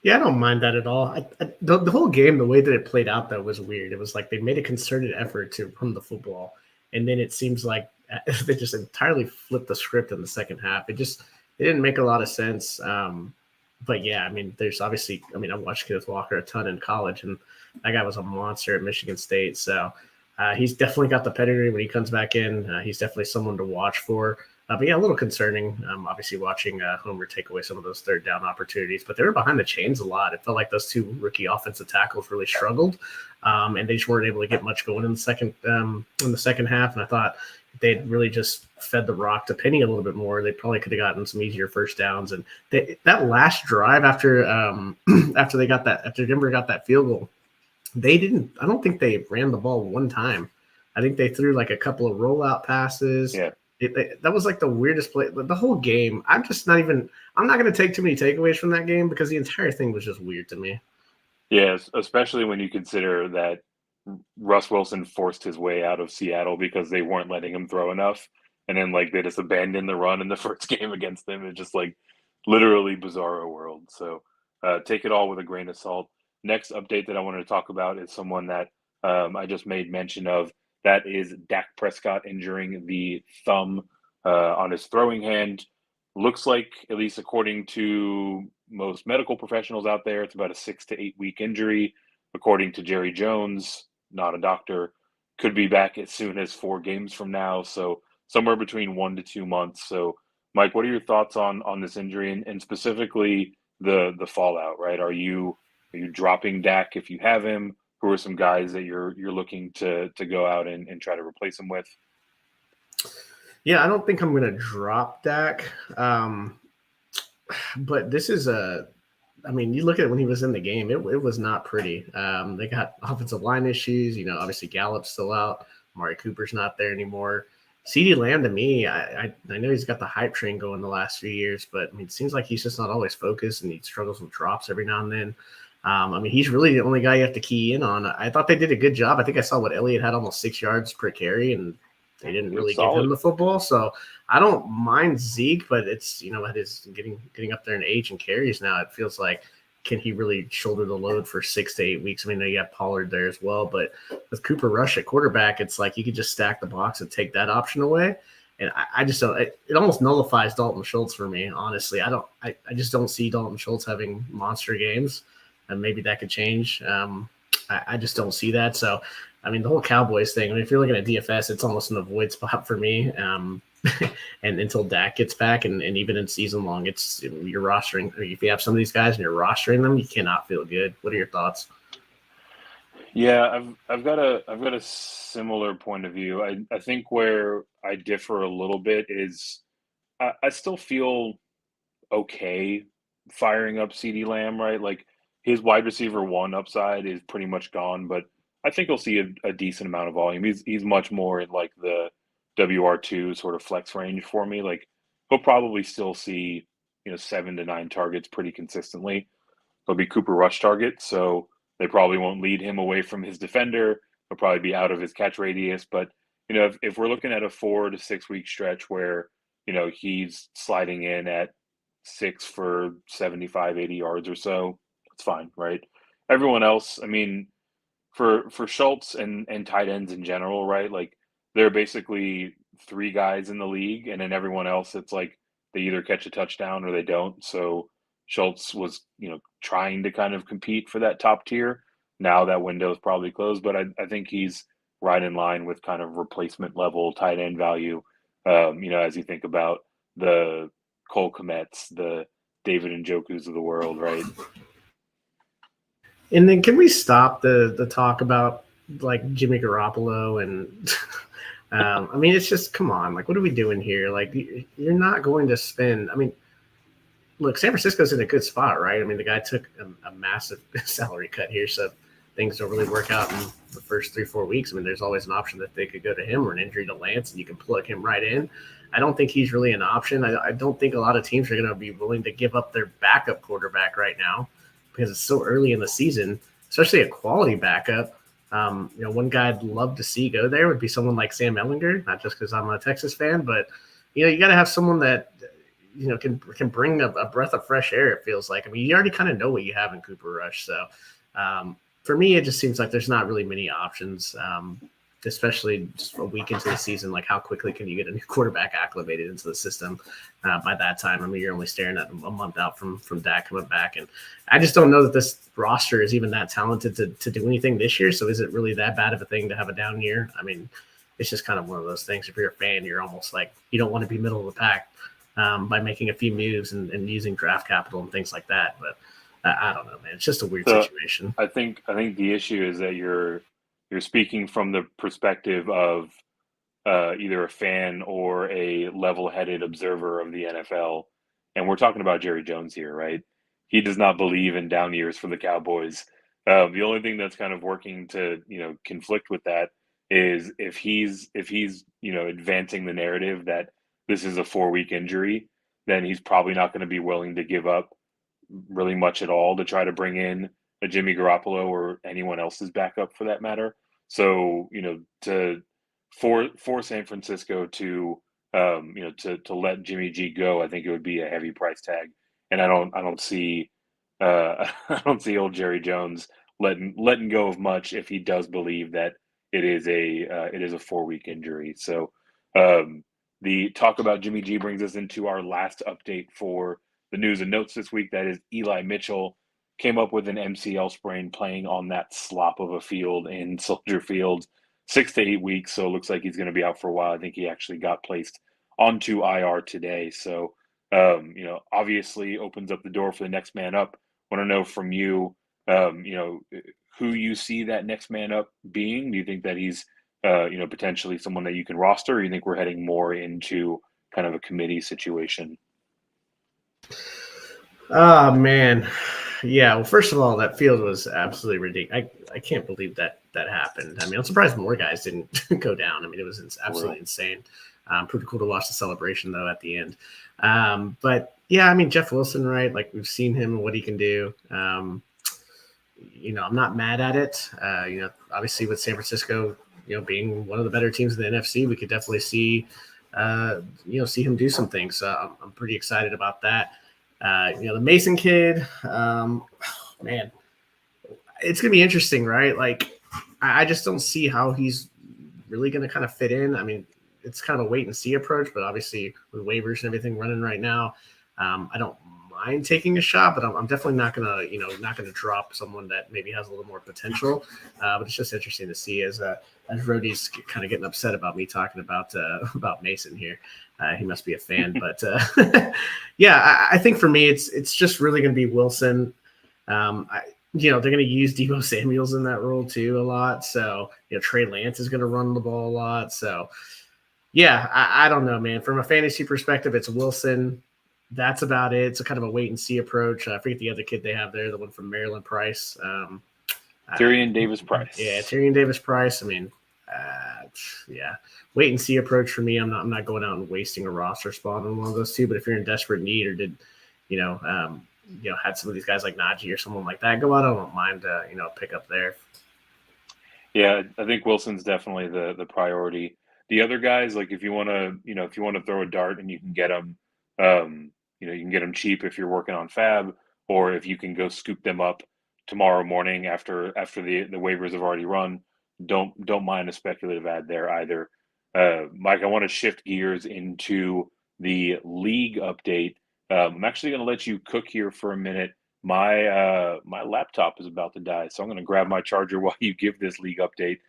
C: Yeah, I don't mind that at all. The whole game, the way that it played out, though, was weird. It was like they made a concerted effort to run the football, and then it seems like they just entirely flipped the script in the second half. It didn't make a lot of sense. But yeah, I mean, there's obviously, I watched Kenneth Walker a ton in college, and that guy was a monster at Michigan State. So he's definitely got the pedigree when he comes back in. He's definitely someone to watch for. But yeah, a little concerning. Obviously, watching Homer take away some of those third down opportunities, but they were behind the chains a lot. It felt like those two rookie offensive tackles really struggled, and they just weren't able to get much going in the second half. And I thought if they'd really just fed the rock to Penny a little bit more, they probably could have gotten some easier first downs. And that last drive after Denver got that field goal, I don't think they ran the ball one time. I think they threw like a couple of rollout passes.
B: Yeah.
C: That was like the weirdest play. The whole game, I'm not going to take too many takeaways from that game because the entire thing was just weird to me.
B: Yes, especially when you consider that Russ Wilson forced his way out of Seattle because they weren't letting him throw enough. And then they just abandoned the run in the first game against them. It's just literally bizarro world. So take it all with a grain of salt. Next update that I wanted to talk about is someone that I just made mention of. That is Dak Prescott injuring the thumb on his throwing hand. Looks like, at least according to most medical professionals out there, it's about a 6 to 8 week injury. According to Jerry Jones, not a doctor, could be back as soon as 4 games from now. So somewhere between 1 to 2 months. So, Mike, what are your thoughts on this injury and specifically the fallout? Right? Are you dropping Dak if you have him? Who are some guys that you're looking to go out and try to replace him with?
C: Yeah, I don't think I'm going to drop Dak. But this is you look at it when he was in the game, it was not pretty. They got offensive line issues. Obviously Gallup's still out. Amari Cooper's not there anymore. CeeDee Lamb, to me, I know he's got the hype train going the last few years, but it seems like he's just not always focused and he struggles with drops every now and then. He's really the only guy you have to key in on. I thought they did a good job. I think I saw what Elliott had almost 6 yards per carry, and they didn't really give him the football. So I don't mind Zeke, but it's, at his getting up there in age and carries now, it feels like, can he really shoulder the load for 6 to 8 weeks? You got Pollard there as well, but with Cooper Rush at quarterback, it's like you could just stack the box and take that option away. And I just don't. It almost nullifies Dalton Schultz for me, honestly. I just don't see Dalton Schultz having monster games. And maybe that could change. I just don't see that. So, the whole Cowboys thing, if you're looking at DFS, it's almost an avoid spot for me. And until Dak gets back and even in season long, it's you're rostering. If you have some of these guys and you're rostering them, you cannot feel good. What are your thoughts?
B: Yeah, I've got a similar point of view. I think where I differ a little bit is I still feel okay firing up CeeDee Lamb, right? His wide receiver 1 upside is pretty much gone, but I think he'll see a decent amount of volume. He's much more in the WR2 sort of flex range for me. He'll probably still see 7 to 9 targets pretty consistently. He'll be Cooper Rush target, so they probably won't lead him away from his defender. He'll probably be out of his catch radius. But if we're looking at a 4 to 6 week stretch where he's sliding in at 6 for 75, 80 yards or so, it's fine, right? Everyone else, for Schultz and tight ends in general, right? There are basically 3 guys in the league, and then everyone else, it's they either catch a touchdown or they don't. So Schultz was, trying to kind of compete for that top tier. Now that window is probably closed, but I think he's right in line with kind of replacement level tight end value as you think about the Cole Kmets, the David Njokus of the world, right?
C: And then can we stop the talk about like Jimmy Garoppolo and I mean, it's just, come on, like, what are we doing here? Like, you're not going to spend. I mean, look, San Francisco's in a good spot, right? I mean, the guy took a massive salary cut here, so things don't really work out in the first 3-4 weeks. I mean, there's always an option that they could go to him or an injury to Lance, and you can plug him right in. I don't think he's really an option. I don't think a lot of teams are going to be willing to give up their backup quarterback right now because it's so early in the season, especially a quality backup. One guy I'd love to see go there would be someone like Sam Ehlinger, not just because I'm a Texas fan, but you got to have someone that can bring a breath of fresh air. It feels like. I mean, you already kind of know what you have in Cooper Rush, so for me, it just seems like there's not really many options, especially just a week into the season. Like, how quickly can you get a new quarterback acclimated into the system by that time? I mean, you're only staring at a month out from Dak coming back. And I just don't know that this roster is even that talented to do anything this year. So is it really that bad of a thing to have a down year? I mean, it's just kind of one of those things. If you're a fan, you're almost like you don't want to be middle of the pack by making a few moves and using draft capital and things like that. But I don't know, man. It's just a weird situation.
B: I think the issue is that you're speaking from the perspective of either a fan or a level-headed observer of the NFL, and we're talking about Jerry Jones here, right? He does not believe in down years for the Cowboys. The only thing that's kind of working to conflict with that is if he's advancing the narrative that this is a 4-week injury, then he's probably not going to be willing to give up really much at all to try to bring in a Jimmy Garoppolo or anyone else's backup for that matter. So, for San Francisco to let Jimmy G go, I think it would be a heavy price tag. And I don't see I don't see old Jerry Jones letting go of much if he does believe that it is a 4-week injury. So the talk about Jimmy G brings us into our last update for the news and notes this week. That is Eli Mitchell came up with an MCL sprain playing on that slop of a field in Soldier Field, 6 to 8 weeks. So it looks like he's going to be out for a while. I think he actually got placed onto IR today. So, obviously opens up the door for the next man up. Want to know from you, who you see that next man up being. Do you think that he's, potentially someone that you can roster, or you think we're heading more into kind of a committee situation?
C: Oh, man. Yeah, well, first of all, that field was absolutely ridiculous. I can't believe that happened. I mean, I'm surprised more guys didn't go down. I mean, it was absolutely insane. Pretty cool to watch the celebration, though, at the end. But, yeah, I mean, Jeff Wilson, right? Like, we've seen him and what he can do. I'm not mad at it. Obviously with San Francisco, being one of the better teams in the NFC, we could definitely see him do some things. So I'm pretty excited about that. The Mason kid, man, it's going to be interesting, right? Like, I just don't see how he's really going to kind of fit in. I mean, it's kind of a wait and see approach, but obviously with waivers and everything running right now, I don't mind taking a shot, but I'm definitely not going to drop someone that maybe has a little more potential. But it's just interesting to see as Rhodey's kind of getting upset about me talking about Mason here. He must be a fan, but yeah, I think for me, it's just really going to be Wilson. They're going to use Deebo Samuels in that role too a lot. So, Trey Lance is going to run the ball a lot. So, yeah, I don't know, man. From a fantasy perspective, it's Wilson. That's about it. It's a kind of a wait and see approach. I forget the other kid they have there, the one from Maryland, Price.
B: Tyrion Davis-Price.
C: Yeah, Tyrion Davis-Price. I mean, yeah, wait and see approach for me. I'm not going out and wasting a roster spot on one of those two. But if you're in desperate need or had some of these guys like Najee or someone like that go out, I don't mind pick up there.
B: Yeah, I think Wilson's definitely the priority. The other guys, like if you want to throw a dart and you can get them, you can get them cheap if you're working on Fab, or if you can go scoop them up tomorrow morning after the waivers have already run. Don't mind a speculative ad there either. Mike, I want to shift gears into the league update. I'm actually going to let you cook here for a minute. My laptop is about to die, so I'm going to grab my charger while you give this league update.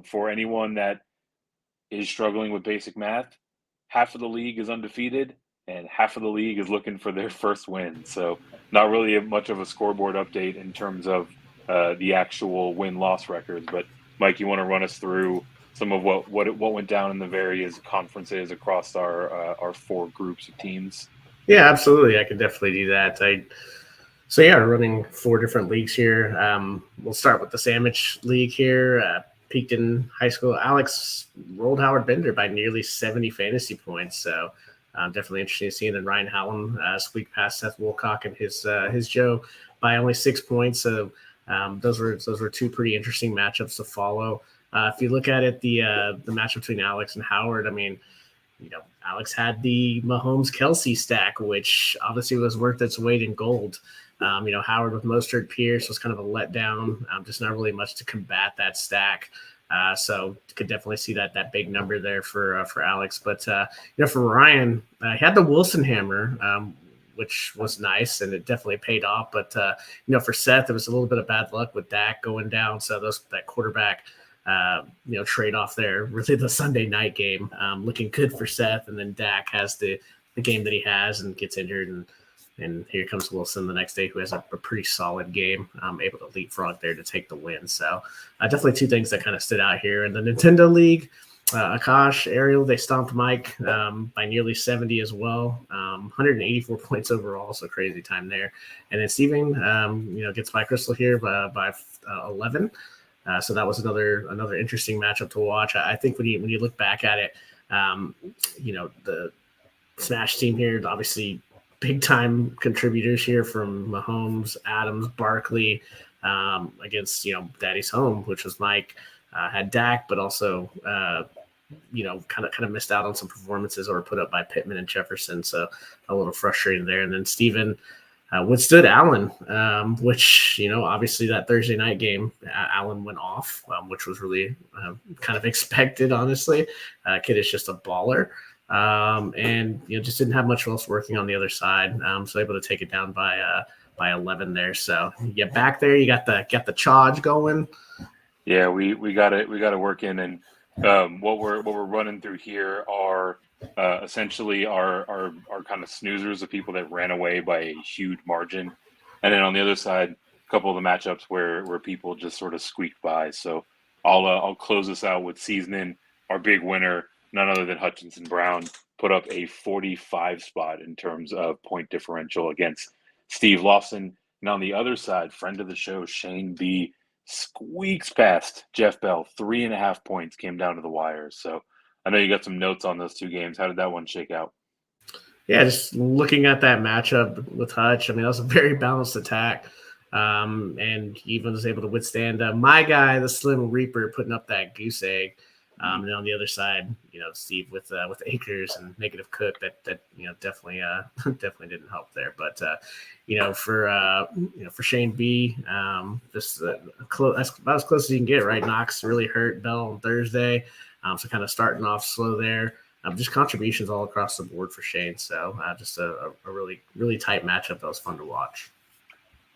B: For anyone that is struggling with basic math, half of the league is undefeated and half of the league is looking for their first win. So not really much of a scoreboard update in terms of the actual win-loss records. But Mike, you want to run us through some of what went down in the various conferences across our 4 groups of teams?
C: Yeah, absolutely. I could definitely do that. We're running 4 different leagues here. We'll start with the Sandwich League here. Peakton High School. Alex rolled Howard Bender by nearly 70 fantasy points. So definitely interesting to see. And then Ryan Hallam squeaked past Seth Woolcock and his Joe by only 6 points. So those were 2 pretty interesting matchups to follow. If you look at it, the matchup between Alex and Howard, I mean, Alex had the Mahomes-Kelsey stack, which obviously was worth its weight in gold. Howard with Mostert, Pierce was kind of a letdown, just not really much to combat that stack. So could definitely see that big number there for Alex. But, for Ryan, he had the Wilson hammer, which was nice, and it definitely paid off. But, for Seth, it was a little bit of bad luck with Dak going down. So that quarterback trade off there, really the Sunday night game, looking good for Seth. And then Dak has the game that he has and gets injured. And here comes Wilson the next day, who has a pretty solid game, able to leapfrog there to take the win. So definitely 2 things that kind of stood out here. In the Nintendo League, Akash, Ariel, they stomped Mike by nearly 70 as well, 184 points overall, so crazy time there. And then Steven, gets by Crystal here by 11. So that was another interesting matchup to watch. I think when you look back at it, the Smash team here, obviously big time contributors here from Mahomes, Adams, Barkley, against Daddy's home, which was Mike. Had Dak, but also kind of missed out on some performances that were put up by Pittman and Jefferson. So a little frustrating there. And then Steven withstood Allen, which, obviously that Thursday night game, Allen went off, which was really kind of expected, honestly. Kid is just a baller. And just didn't have much else working on the other side. So able to take it down by 11 there. So you get back there, you got the charge going.
B: Yeah, we got it work in. And what we're running through here are essentially our kind of snoozers, the people that ran away by a huge margin. And then on the other side, a couple of the matchups where people just sort of squeaked by. So I'll close this out with seasoning. Our big winner, none other than Hutchinson Brown, put up a 45 spot in terms of point differential against Steve Lawson. And on the other side, friend of the show, Shane B, squeaks past Jeff Bell. 3.5 points came down to the wire. So I know you got some notes on those 2 games. How did that one shake out?
C: Yeah, just looking at that matchup with Hutch, I mean, that was a very balanced attack. And he even was able to withstand my guy, the Slim Reaper, putting up that goose egg. And on the other side, Steve with Akers and Negative Cook, that definitely didn't help there. But for Shane B, just that's about as close as you can get, right? Knox really hurt Bell on Thursday, so kind of starting off slow there. Just contributions all across the board for Shane. So just a really, really tight matchup that was fun to watch.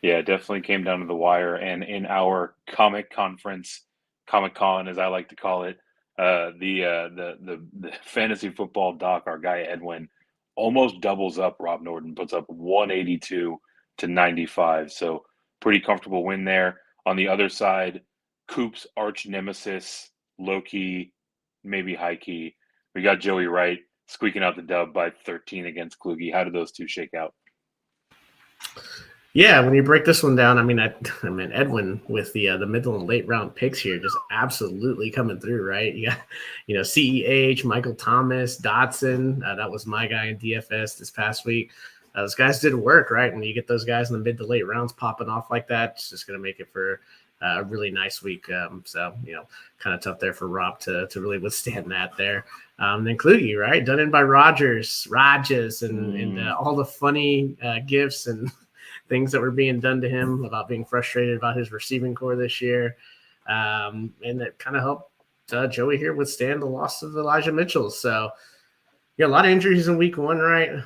B: Yeah, it definitely came down to the wire. And in our comic conference, Comic-Con, as I like to call it, the fantasy football doc, our guy Edwin, almost doubles up. Rob Norton puts up 182 to 95. So pretty comfortable win there. On the other side, Coop's arch nemesis, low key, maybe high key. We got Joey Wright squeaking out the dub by 13 against Kluge. How did those 2 shake out?
C: Yeah, when you break this one down, I mean Edwin with the middle and late round picks here, just absolutely coming through, right? You got CEH, Michael Thomas, Dotson. That was my guy in DFS this past week. Those guys did work, right? When you get those guys in the mid to late rounds popping off like that, it's just going to make it for a really nice week. So kind of tough there for Rob to really withstand that there. Then Kluge, right? Done in by Rajas, and all the funny gifts and things that were being done to him about being frustrated about his receiving core this year. And that kind of helped Joey here withstand the loss of Elijah Mitchell. So, a lot of injuries in week 1, right?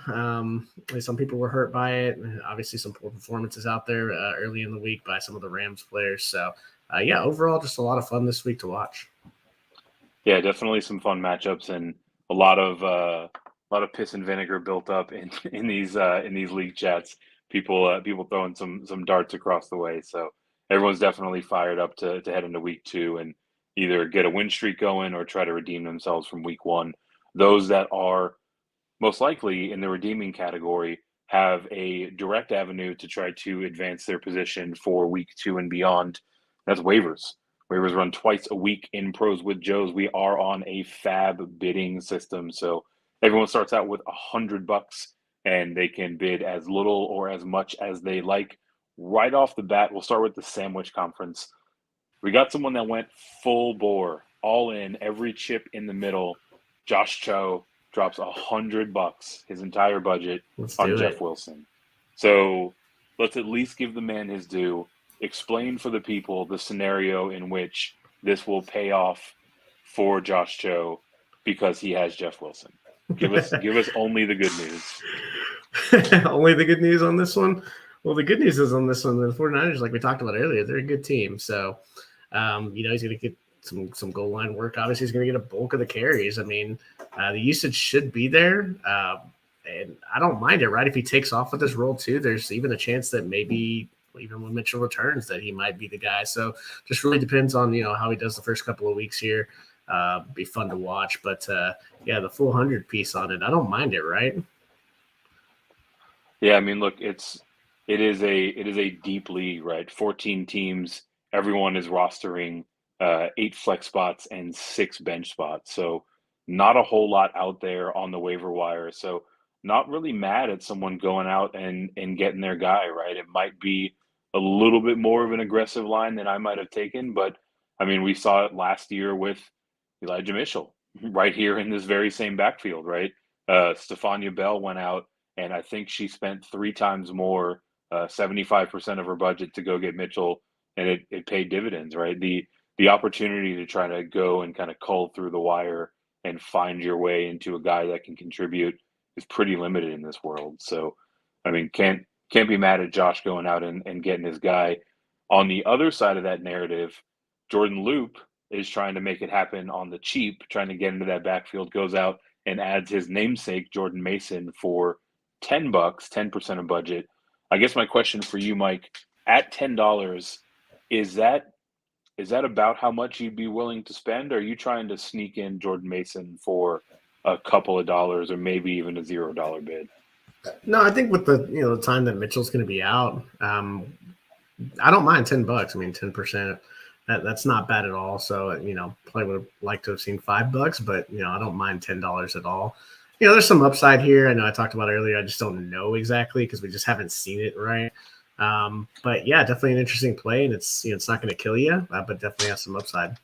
C: Some people were hurt by it. Obviously, some poor performances out there early in the week by some of the Rams players. So, overall, just a lot of fun this week to watch.
B: Yeah, definitely some fun matchups. And a lot of piss and vinegar built up in these league chats. People throwing some darts across the way. So everyone's definitely fired up to head into week 2 and either get a win streak going or try to redeem themselves from week 1. Those that are most likely in the redeeming category have a direct avenue to try to advance their position for week 2 and beyond. That's waivers. Waivers run twice a week in Pros with Joes. We are on a fab bidding system, so everyone starts out with $100 and they can bid as little or as much as they like. Right off the bat, we'll start with the Sandwich Conference. We got someone that went full bore, all in, every chip in the middle. Josh Cho drops $100, his entire budget, on Jeff Wilson. So let's at least give the man his due. Explain for the people the scenario in which this will pay off for Josh Cho because he has Jeff Wilson. Give us only the good news.
C: Only the good news on this one? Well, the good news is on this one, the 49ers, like we talked about earlier, they're a good team. So, he's going to get some goal line work. Obviously, he's going to get a bulk of the carries. I mean, the usage should be there. And I don't mind it, right? If he takes off with this role too, there's even a chance that maybe even when Mitchell returns that he might be the guy. So just really depends on, how he does the first couple of weeks here. Be fun to watch. But, the full 100 piece on it, I don't mind it, right?
B: Yeah, I mean, look, it is a deep league, right? 14 teams, everyone is rostering 8 flex spots and 6 bench spots. So not a whole lot out there on the waiver wire. So not really mad at someone going out and getting their guy, right? It might be a little bit more of an aggressive line than I might have taken, but I mean, we saw it last year with Elijah Mitchell right here in this very same backfield, right? Stephania Bell went out, and I think she spent 3 times more, 75% of her budget to go get Mitchell, and it paid dividends, right? The opportunity to try to go and kind of cull through the wire and find your way into a guy that can contribute is pretty limited in this world. So, I mean, can't be mad at Josh going out and getting his guy. On the other side of that narrative, Jordan Loop is trying to make it happen on the cheap, trying to get into that backfield, goes out and adds his namesake, Jordan Mason, for $10, 10% of budget. I guess my question for you, Mike, at $10, is that about how much you'd be willing to spend? Or are you trying to sneak in Jordan Mason for a couple of dollars or maybe even a $0 bid?
C: No, I think with the time that Mitchell's going to be out, I don't mind $10. I mean, 10%, that's not bad at all. So, probably would have liked to have seen $5, but I don't mind $10 at all. There's some upside here. I know I talked about earlier. I just don't know exactly because we just haven't seen it right. But yeah, definitely an interesting play, and it's not going to kill you, but definitely has some upside.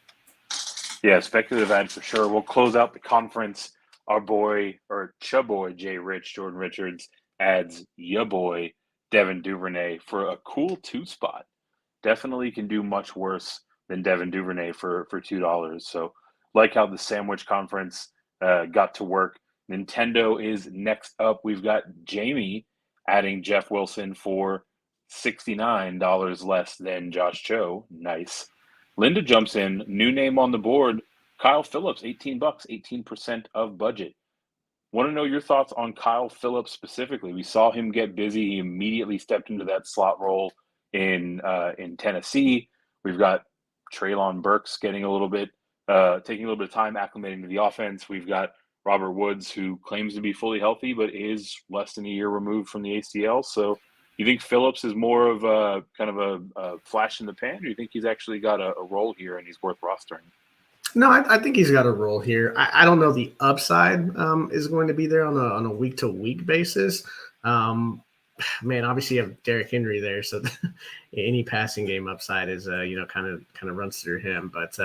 B: Yeah, speculative ad for sure. We'll close out the conference. Our boy, or Chuboy Jay Rich, Jordan Richards, adds ya boy Devin Duvernay for a cool 2 spot. Definitely can do much worse than Devin Duvernay for $2. So like how the Sandwich Conference got to work. Nintendo is next up. We've got Jamie adding Jeff Wilson for $69 less than Josh Cho. Nice. Linda jumps in. New name on the board. Kyle Phillips, $18, 18% of budget. Want to know your thoughts on Kyle Phillips specifically? We saw him get busy. He immediately stepped into that slot role in Tennessee. We've got Treylon Burks getting a little bit, taking a little bit of time acclimating to the offense. We've got Robert Woods, who claims to be fully healthy, but is less than a year removed from the ACL. So you think Phillips is more of a kind of a flash in the pan, or do you think he's actually got a role here and he's worth rostering?
C: No, I think he's got a role here. I don't know the upside is going to be there on a week-to-week basis. Man, obviously you have Derrick Henry there, so any passing game upside is kind of runs through him. But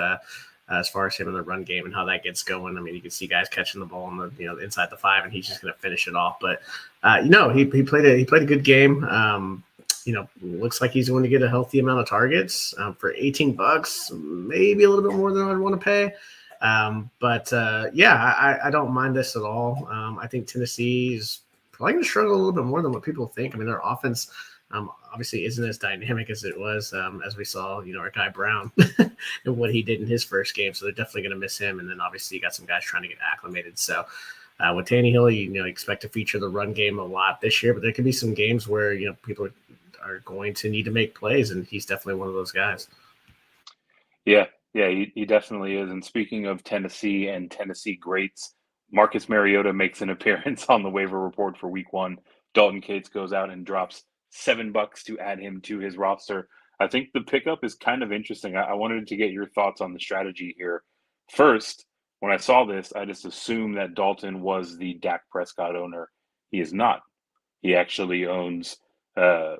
C: as far as him in the run game and how that gets going, I mean, you can see guys catching the ball on the inside the 5, and he's just going to finish it off. But he played a good game. Looks like he's going to get a healthy amount of targets for $18, maybe a little bit more than I'd want to pay. I don't mind this at all. I think Tennessee is probably going to struggle a little bit more than what people think. I mean, their offense Obviously isn't as dynamic as it was as we saw, our guy Brown and what he did in his first game. So they're definitely going to miss him. And then obviously you got some guys trying to get acclimated. So with Tannehill, you expect to feature the run game a lot this year, but there could be some games where, people are going to need to make plays, and he's definitely one of those guys.
B: Yeah, he definitely is. And speaking of Tennessee and Tennessee greats, Marcus Mariota makes an appearance on the waiver report for Week 1. Dalton Cates goes out and drops $7 to add him to his roster. I think the pickup is kind of interesting. I wanted to get your thoughts on the strategy here. First, when I saw this, I just assumed that Dalton was the Dak Prescott owner. He is not. He actually owns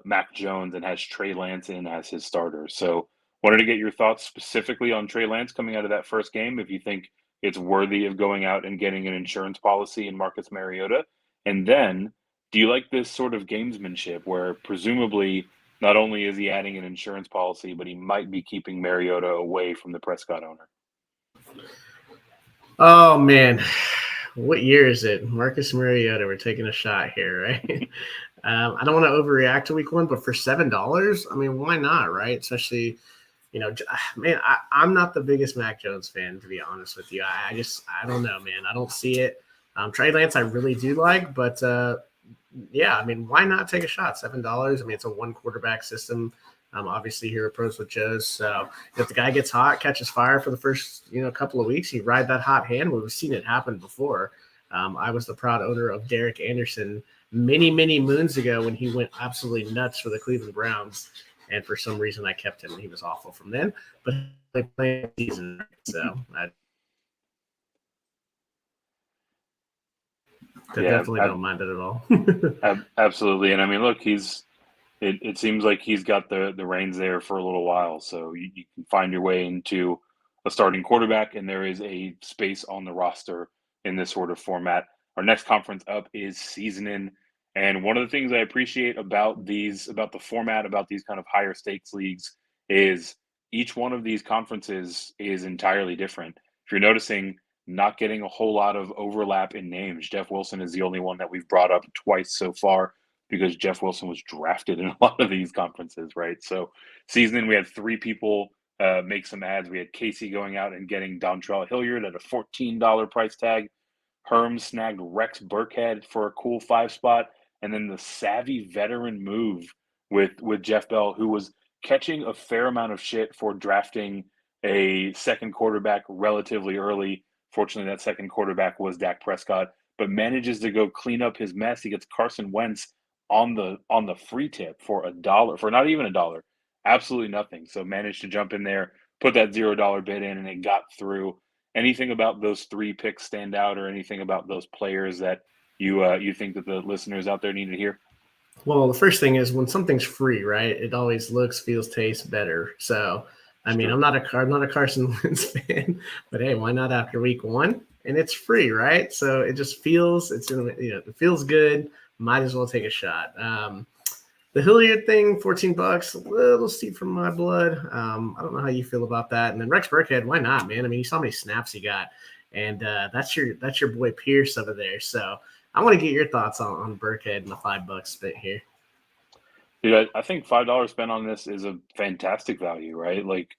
B: Mac Jones and has Trey Lance in as his starter. So wanted to get your thoughts specifically on Trey Lance coming out of that first game, if you think it's worthy of going out and getting an insurance policy in Marcus Mariota. And then, do you like this sort of gamesmanship where presumably not only is he adding an insurance policy, but he might be keeping Mariota away from the Prescott owner?
C: Oh, man. What year is it? Marcus Mariota, we're taking a shot here, right? I don't want to overreact to Week 1, but for $7, I mean, why not, right? Especially, man, I'm not the biggest Mac Jones fan, to be honest with you. I don't know, man. I don't see it. Trey Lance, I really do like, but yeah, I mean, why not take a shot? $7. I mean, it's a one quarterback system. Obviously, here at Pros with Joe's. So if the guy gets hot, catches fire for the first couple of weeks, you ride that hot hand. We've seen it happen before. I was the proud owner of Derek Anderson many moons ago when he went absolutely nuts for the Cleveland Browns, and for some reason I kept him. He was awful from then, but they played season, so I definitely don't mind it at all.
B: Absolutely, and I mean, look, it seems like he's got the reins there for a little while, so you can find your way into a starting quarterback, and there is a space on the roster in this sort of format. Our next conference up is seasoning, and one of the things I appreciate about the format, about these kind of higher stakes leagues, is each one of these conferences is entirely different. If you're noticing, not getting a whole lot of overlap in names. Jeff Wilson is the only one that we've brought up twice so far, because Jeff Wilson was drafted in a lot of these conferences, right? So seasoning, we had 3 people make some ads. We had Casey going out and getting Dontrell Hilliard at a $14 price tag. Herm snagged Rex Burkhead for a cool 5 spot. And then the savvy veteran move with Jeff Bell, who was catching a fair amount of shit for drafting a second quarterback relatively early. Fortunately, that second quarterback was Dak Prescott, but manages to go clean up his mess. He gets Carson Wentz on the free tip for $1, for not even $1, absolutely nothing. So managed to jump in there, put that $0 bid in, and it got through. Anything about those 3 picks stand out, or anything about those players that you think that the listeners out there need to hear?
C: Well, the first thing is, when something's free, right? It always looks, feels, tastes better. So, I mean, I'm not a Carson Wentz fan, but hey, why not after Week 1? And it's free, right? So it just feels it feels good. Might as well take a shot. The Hilliard thing, $14, a little steep for my blood. I don't know how you feel about that. And then Rex Burkhead, why not, man? I mean, you saw how many snaps he got, and that's your boy Pierce over there. So I want to get your thoughts on Burkhead and the $5 spent here.
B: Dude, I think $5 spent on this is a fantastic value, right? Like,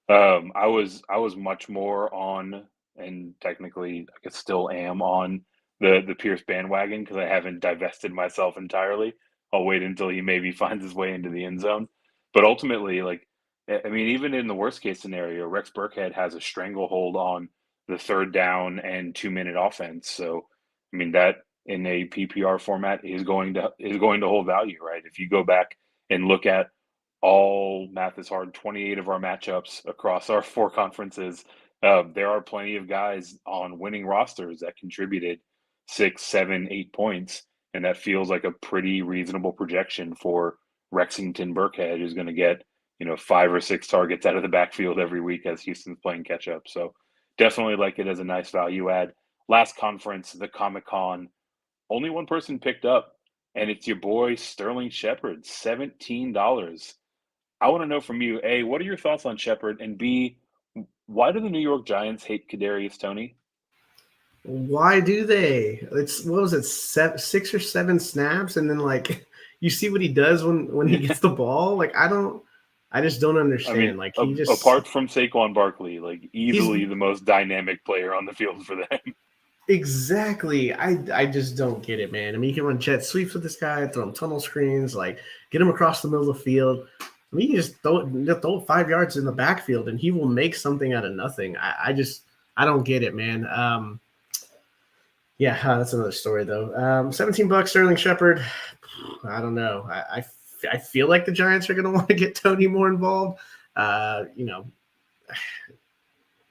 B: I was much more on, and technically I guess still am on the Pierce bandwagon, because I haven't divested myself entirely. I'll wait until he maybe finds his way into the end zone. But ultimately, like, I mean, even in the worst case scenario, Rex Burkhead has a stranglehold on the 3rd down and 2-minute offense. So, I mean, that in a PPR format is going to hold value, right? If you go back and look at all, math is hard, 28 of our matchups across our 4 conferences, there are plenty of guys on winning rosters that contributed 6, 7, 8 points, and that feels like a pretty reasonable projection for Rexington Burkhead, who's going to get 5 or 6 targets out of the backfield every week as Houston's playing catch up. So definitely like it as a nice value add. Last conference, the Comic-Con, only one person picked up, and it's your boy Sterling Shepard, $17. I want to know from you, A, what are your thoughts on Shepard, and B, why do the New York Giants hate Kadarius Toney?
C: Why do they? What was it, 6 or 7 snaps, and then you see what he does when he gets the ball. Like I just don't understand.
B: I mean,
C: Like he just
B: apart from Saquon Barkley, like easily
C: he's
B: the most dynamic player on the field for them.
C: exactly. I just don't get it, man. I mean, you can run jet sweeps with this guy, throw him tunnel screens, like get him across the middle of the field. I mean, you can just throw it 5 yards in the backfield, and he will make something out of nothing. I don't get it, man. Yeah, that's another story though. $17 Sterling Shepard. I don't know. I feel like the Giants are going to want to get Tony more involved. You know,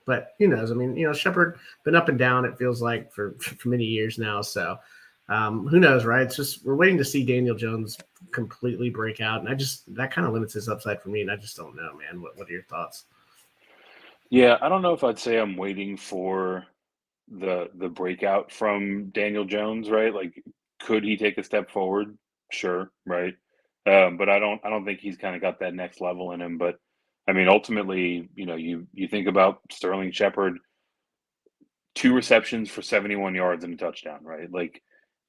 C: but who knows? I mean, you know, Shepard been up and down. It feels like for many years now. So who knows, right? It's just we're waiting to see Daniel Jones completely break out, and that kind of limits his upside for me. And I just don't know, man. What are your thoughts?
B: Yeah, I don't know if I'd say I'm waiting for the breakout from Daniel Jones, right? Like, could he take a step forward? Sure, right. But I don't think he's kind of got that next level in him. But I mean, ultimately, you know, you think about Sterling Shepard, 2 receptions for 71 yards and a touchdown, right? Like,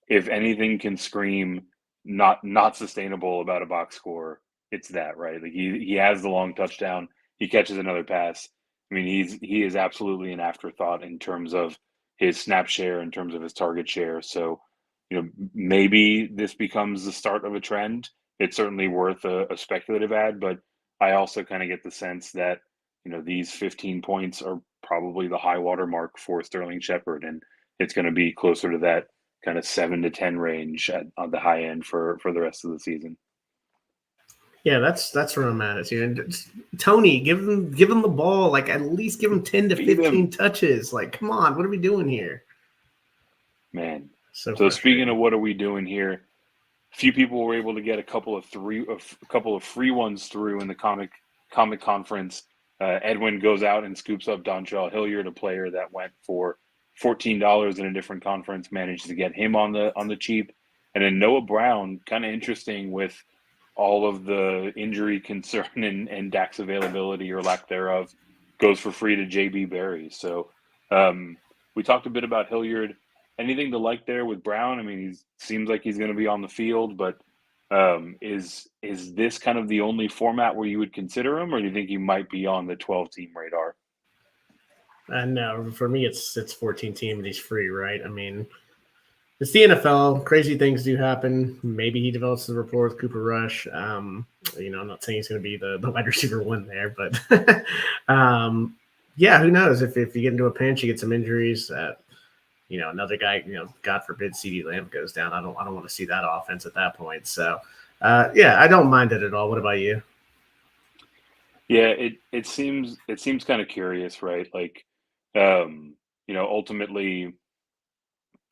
B: if anything can scream not sustainable about a box score, it's that, right? Like he has the long touchdown, he catches another pass. I mean, he is absolutely an afterthought in terms of his snap share, in terms of his target share. So, you know, maybe this becomes the start of a trend. It's certainly worth a speculative ad, but I also kind of get the sense that, you know, these 15 points are probably the high water mark for Sterling Shepard, and it's going to be closer to that kind of 7 to 10 range on the high end for the rest of the season.
C: Yeah, that's where I'm at. And Tony, give him the ball. Like at least give him 10 to 15 touches. Like, come on, what are we doing here?
B: Man.
C: So
B: speaking of what are we doing here, few people were able to get a couple of free ones through in the comic conference. Edwin goes out and scoops up Dontrell Hilliard, a player that went for $14 in a different conference, managed to get him on the cheap. And then Noah Brown, kind of interesting with all of the injury concern and Dak's availability or lack thereof, goes for free to JB Berry. So we talked a bit about Hilliard. Anything to like there with Brown? I mean, he seems like he's going to be on the field, but is this kind of the only format where you would consider him, or do you think he might be on the 12-team radar?
C: No, for me, it's 14-team and he's free, right? I mean, it's the NFL. Crazy things do happen. Maybe he develops the rapport with Cooper Rush. You know, I'm not saying he's going to be the wide receiver one there, but yeah, who knows? If you get into a pinch, you get some injuries. You know, another guy, you know, God forbid CeeDee Lamb goes down. I don't want to see that offense at that point. So, yeah, I don't mind it at all. What about you?
B: Yeah, it seems kind of curious, right? Like, you know, ultimately,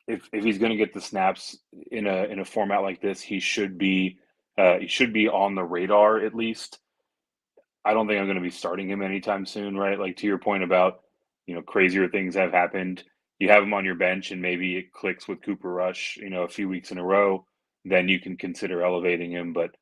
B: if he's going to get the snaps in a format like this, he should be on the radar at least. I don't think I'm going to be starting him anytime soon, right? Like to your point about, you know, crazier things have happened. You have him on your bench and maybe it clicks with Cooper Rush, you know, a few weeks in a row, then you can consider elevating him. But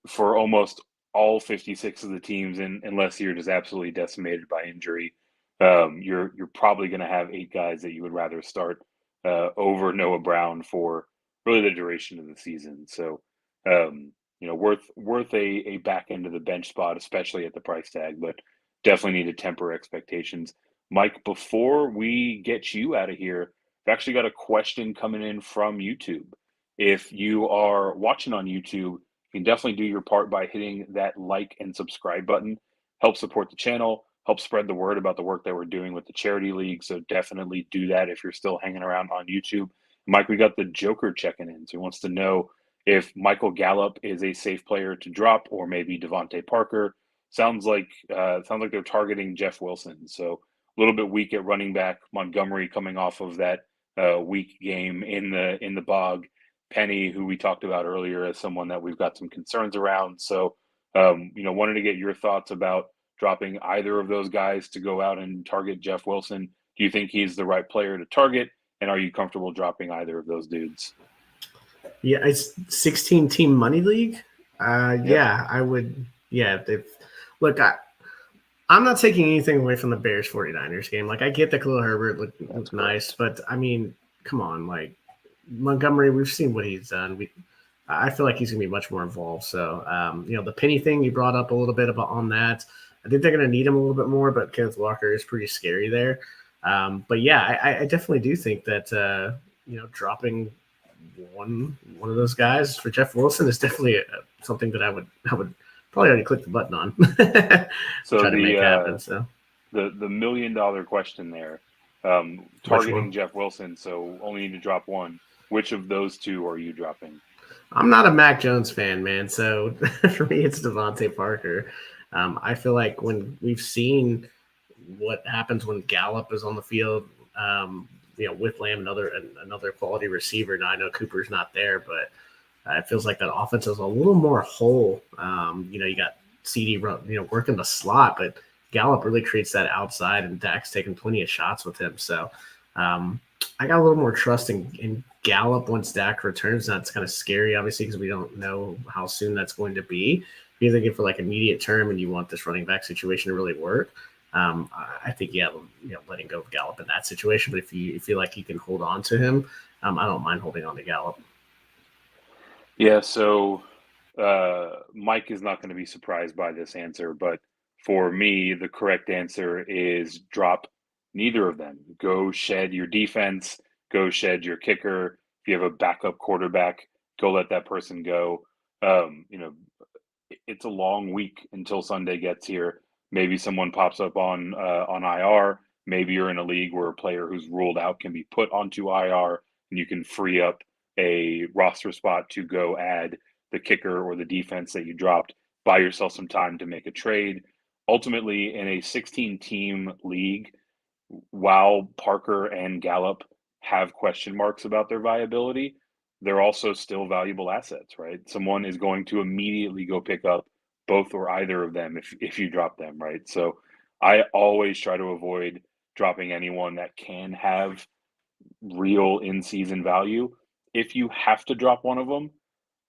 B: for almost all 56 of the teams, and unless you're just absolutely decimated by injury, you're probably going to have 8 guys that you would rather start over Noah Brown for really the duration of the season. So, you know, worth a back end of the bench spot, especially at the price tag, but definitely need to temper expectations. Mike, before we get you out of here, I've actually got a question coming in from YouTube. If you are watching on YouTube, you can definitely do your part by hitting that like and subscribe button. Help support the channel, help spread the word about the work that we're doing with the Charity League. So definitely do that if you're still hanging around on YouTube. Mike, we got the Joker checking in. So he wants to know if Michael Gallup is a safe player to drop, or maybe Devontae Parker. Sounds like they're targeting Jeff Wilson. So a little bit weak at running back. Montgomery coming off of that weak game in the bog. Penny, who we talked about earlier, as someone that we've got some concerns around. So, you know, wanted to get your thoughts about dropping either of those guys to go out and target Jeff Wilson. Do you think he's the right player to target? And are you comfortable dropping either of those dudes?
C: Yeah, it's 16-team money league.
B: Yep.
C: Yeah, I would. Yeah, look, I'm not taking anything away from the Bears 49ers game. Like, I get that Khalil Herbert looked nice, but I mean, come on, like Montgomery, we've seen what he's done. I feel like he's going to be much more involved. So, the Penny thing you brought up a little bit about on that. I think they're going to need him a little bit more, but Kenneth Walker is pretty scary there. But yeah, I definitely do think that, dropping one of those guys for Jeff Wilson is definitely something that I would probably already click the button on.
B: So
C: try to make happen. So
B: the $1 million question there, targeting Jeff Wilson, so only need to drop one. Which of those two are you dropping?
C: I'm not a Mac Jones fan, man. So for me, it's Devontae Parker. I feel like when we've seen what happens when Gallup is on the field, with Lamb, another quality receiver. Now I know Cooper's not there, but it feels like that offense is a little more whole. You got CD, working the slot, but Gallup really creates that outside, and Dak's taking plenty of shots with him. So I got a little more trust in Gallup once Dak returns. That's kind of scary, obviously, because we don't know how soon that's going to be. If you're thinking for like immediate term and you want this running back situation to really work, I think, letting go of Gallup in that situation. But if you feel like you can hold on to him, I don't mind holding on to Gallup.
B: Yeah, so Mike is not going to be surprised by this answer, but for me, the correct answer is drop neither of them. Go shed your defense, go shed your kicker. If you have a backup quarterback, go let that person go. It's a long week until Sunday gets here. Maybe someone pops up on IR. Maybe you're in a league where a player who's ruled out can be put onto IR, and you can free up a roster spot to go add the kicker or the defense that you dropped. Buy yourself some time to make a trade. Ultimately, in a 16-team league, while Parker and Gallup have question marks about their viability, they're also still valuable assets, right? Someone is going to immediately go pick up both or either of them if you drop them, right? So I always try to avoid dropping anyone that can have real in-season value. If you have to drop one of them,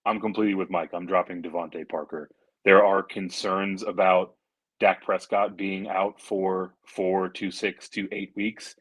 B: I'm completely with Mike. I'm dropping Devontae Parker. There are concerns about Dak Prescott being out for 4 to 6 to 8 weeks,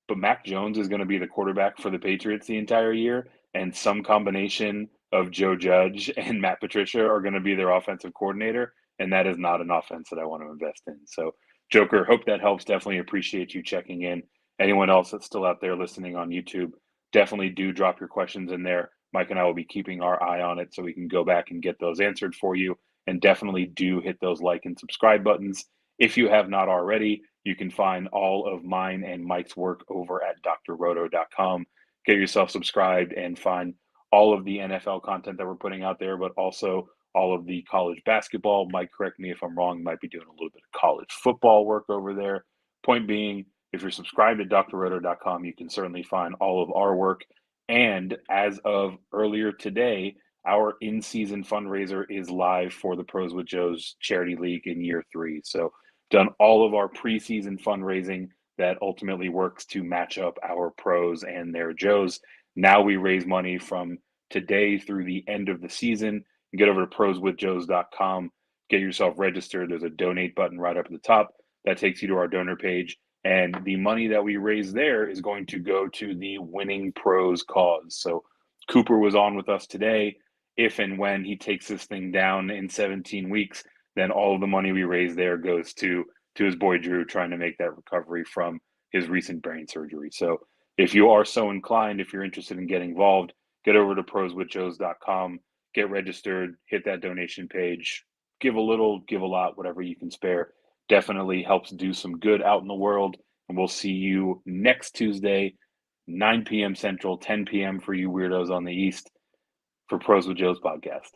B: but Mac Jones is going to be the quarterback for the Patriots the entire year, and some combination of Joe Judge and Matt Patricia are going to be their offensive coordinator, and that is not an offense that I want to invest in. So, Joker, hope that helps. Definitely appreciate you checking in. Anyone else that's still out there listening on YouTube, definitely do drop your questions in there. Mike and I will be keeping our eye on it so we can go back and get those answered for you. And definitely do hit those like and subscribe buttons. If you have not already, you can find all of mine and Mike's work over at drroto.com. Get yourself subscribed and find all of the NFL content that we're putting out there, but also all of the college basketball. Mike, correct me if I'm wrong, might be doing a little bit of college football work over there. Point being, if you're subscribed to drroto.com, you can certainly find all of our work. And as of earlier today, our in-season fundraiser is live for the Pros with Joe's Charity League in year 3. So done all of our preseason fundraising that ultimately works to match up our pros and their Joes. Now we raise money from today through the end of the season. You get over to proswithjoes.com, get yourself registered. There's a donate button right up at the top that takes you to our donor page. And the money that we raise there is going to go to the Winning Pros cause. So Cooper was on with us today. If and when he takes this thing down in 17 weeks, then all of the money we raise there goes to his boy Drew, trying to make that recovery from his recent brain surgery. So if you are so inclined, if you're interested in getting involved, get over to proswithjoes.com, get registered, hit that donation page, give a little, give a lot, whatever you can spare. Definitely helps do some good out in the world. And we'll see you next Tuesday, 9 p.m. Central, 10 p.m. for you weirdos on the East, for Pros with Joe's podcast.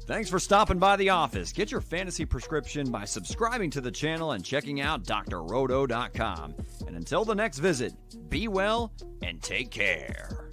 A: Thanks for stopping by the office. Get your fantasy prescription by subscribing to the channel and checking out drroto.com. And until the next visit, be well and take care.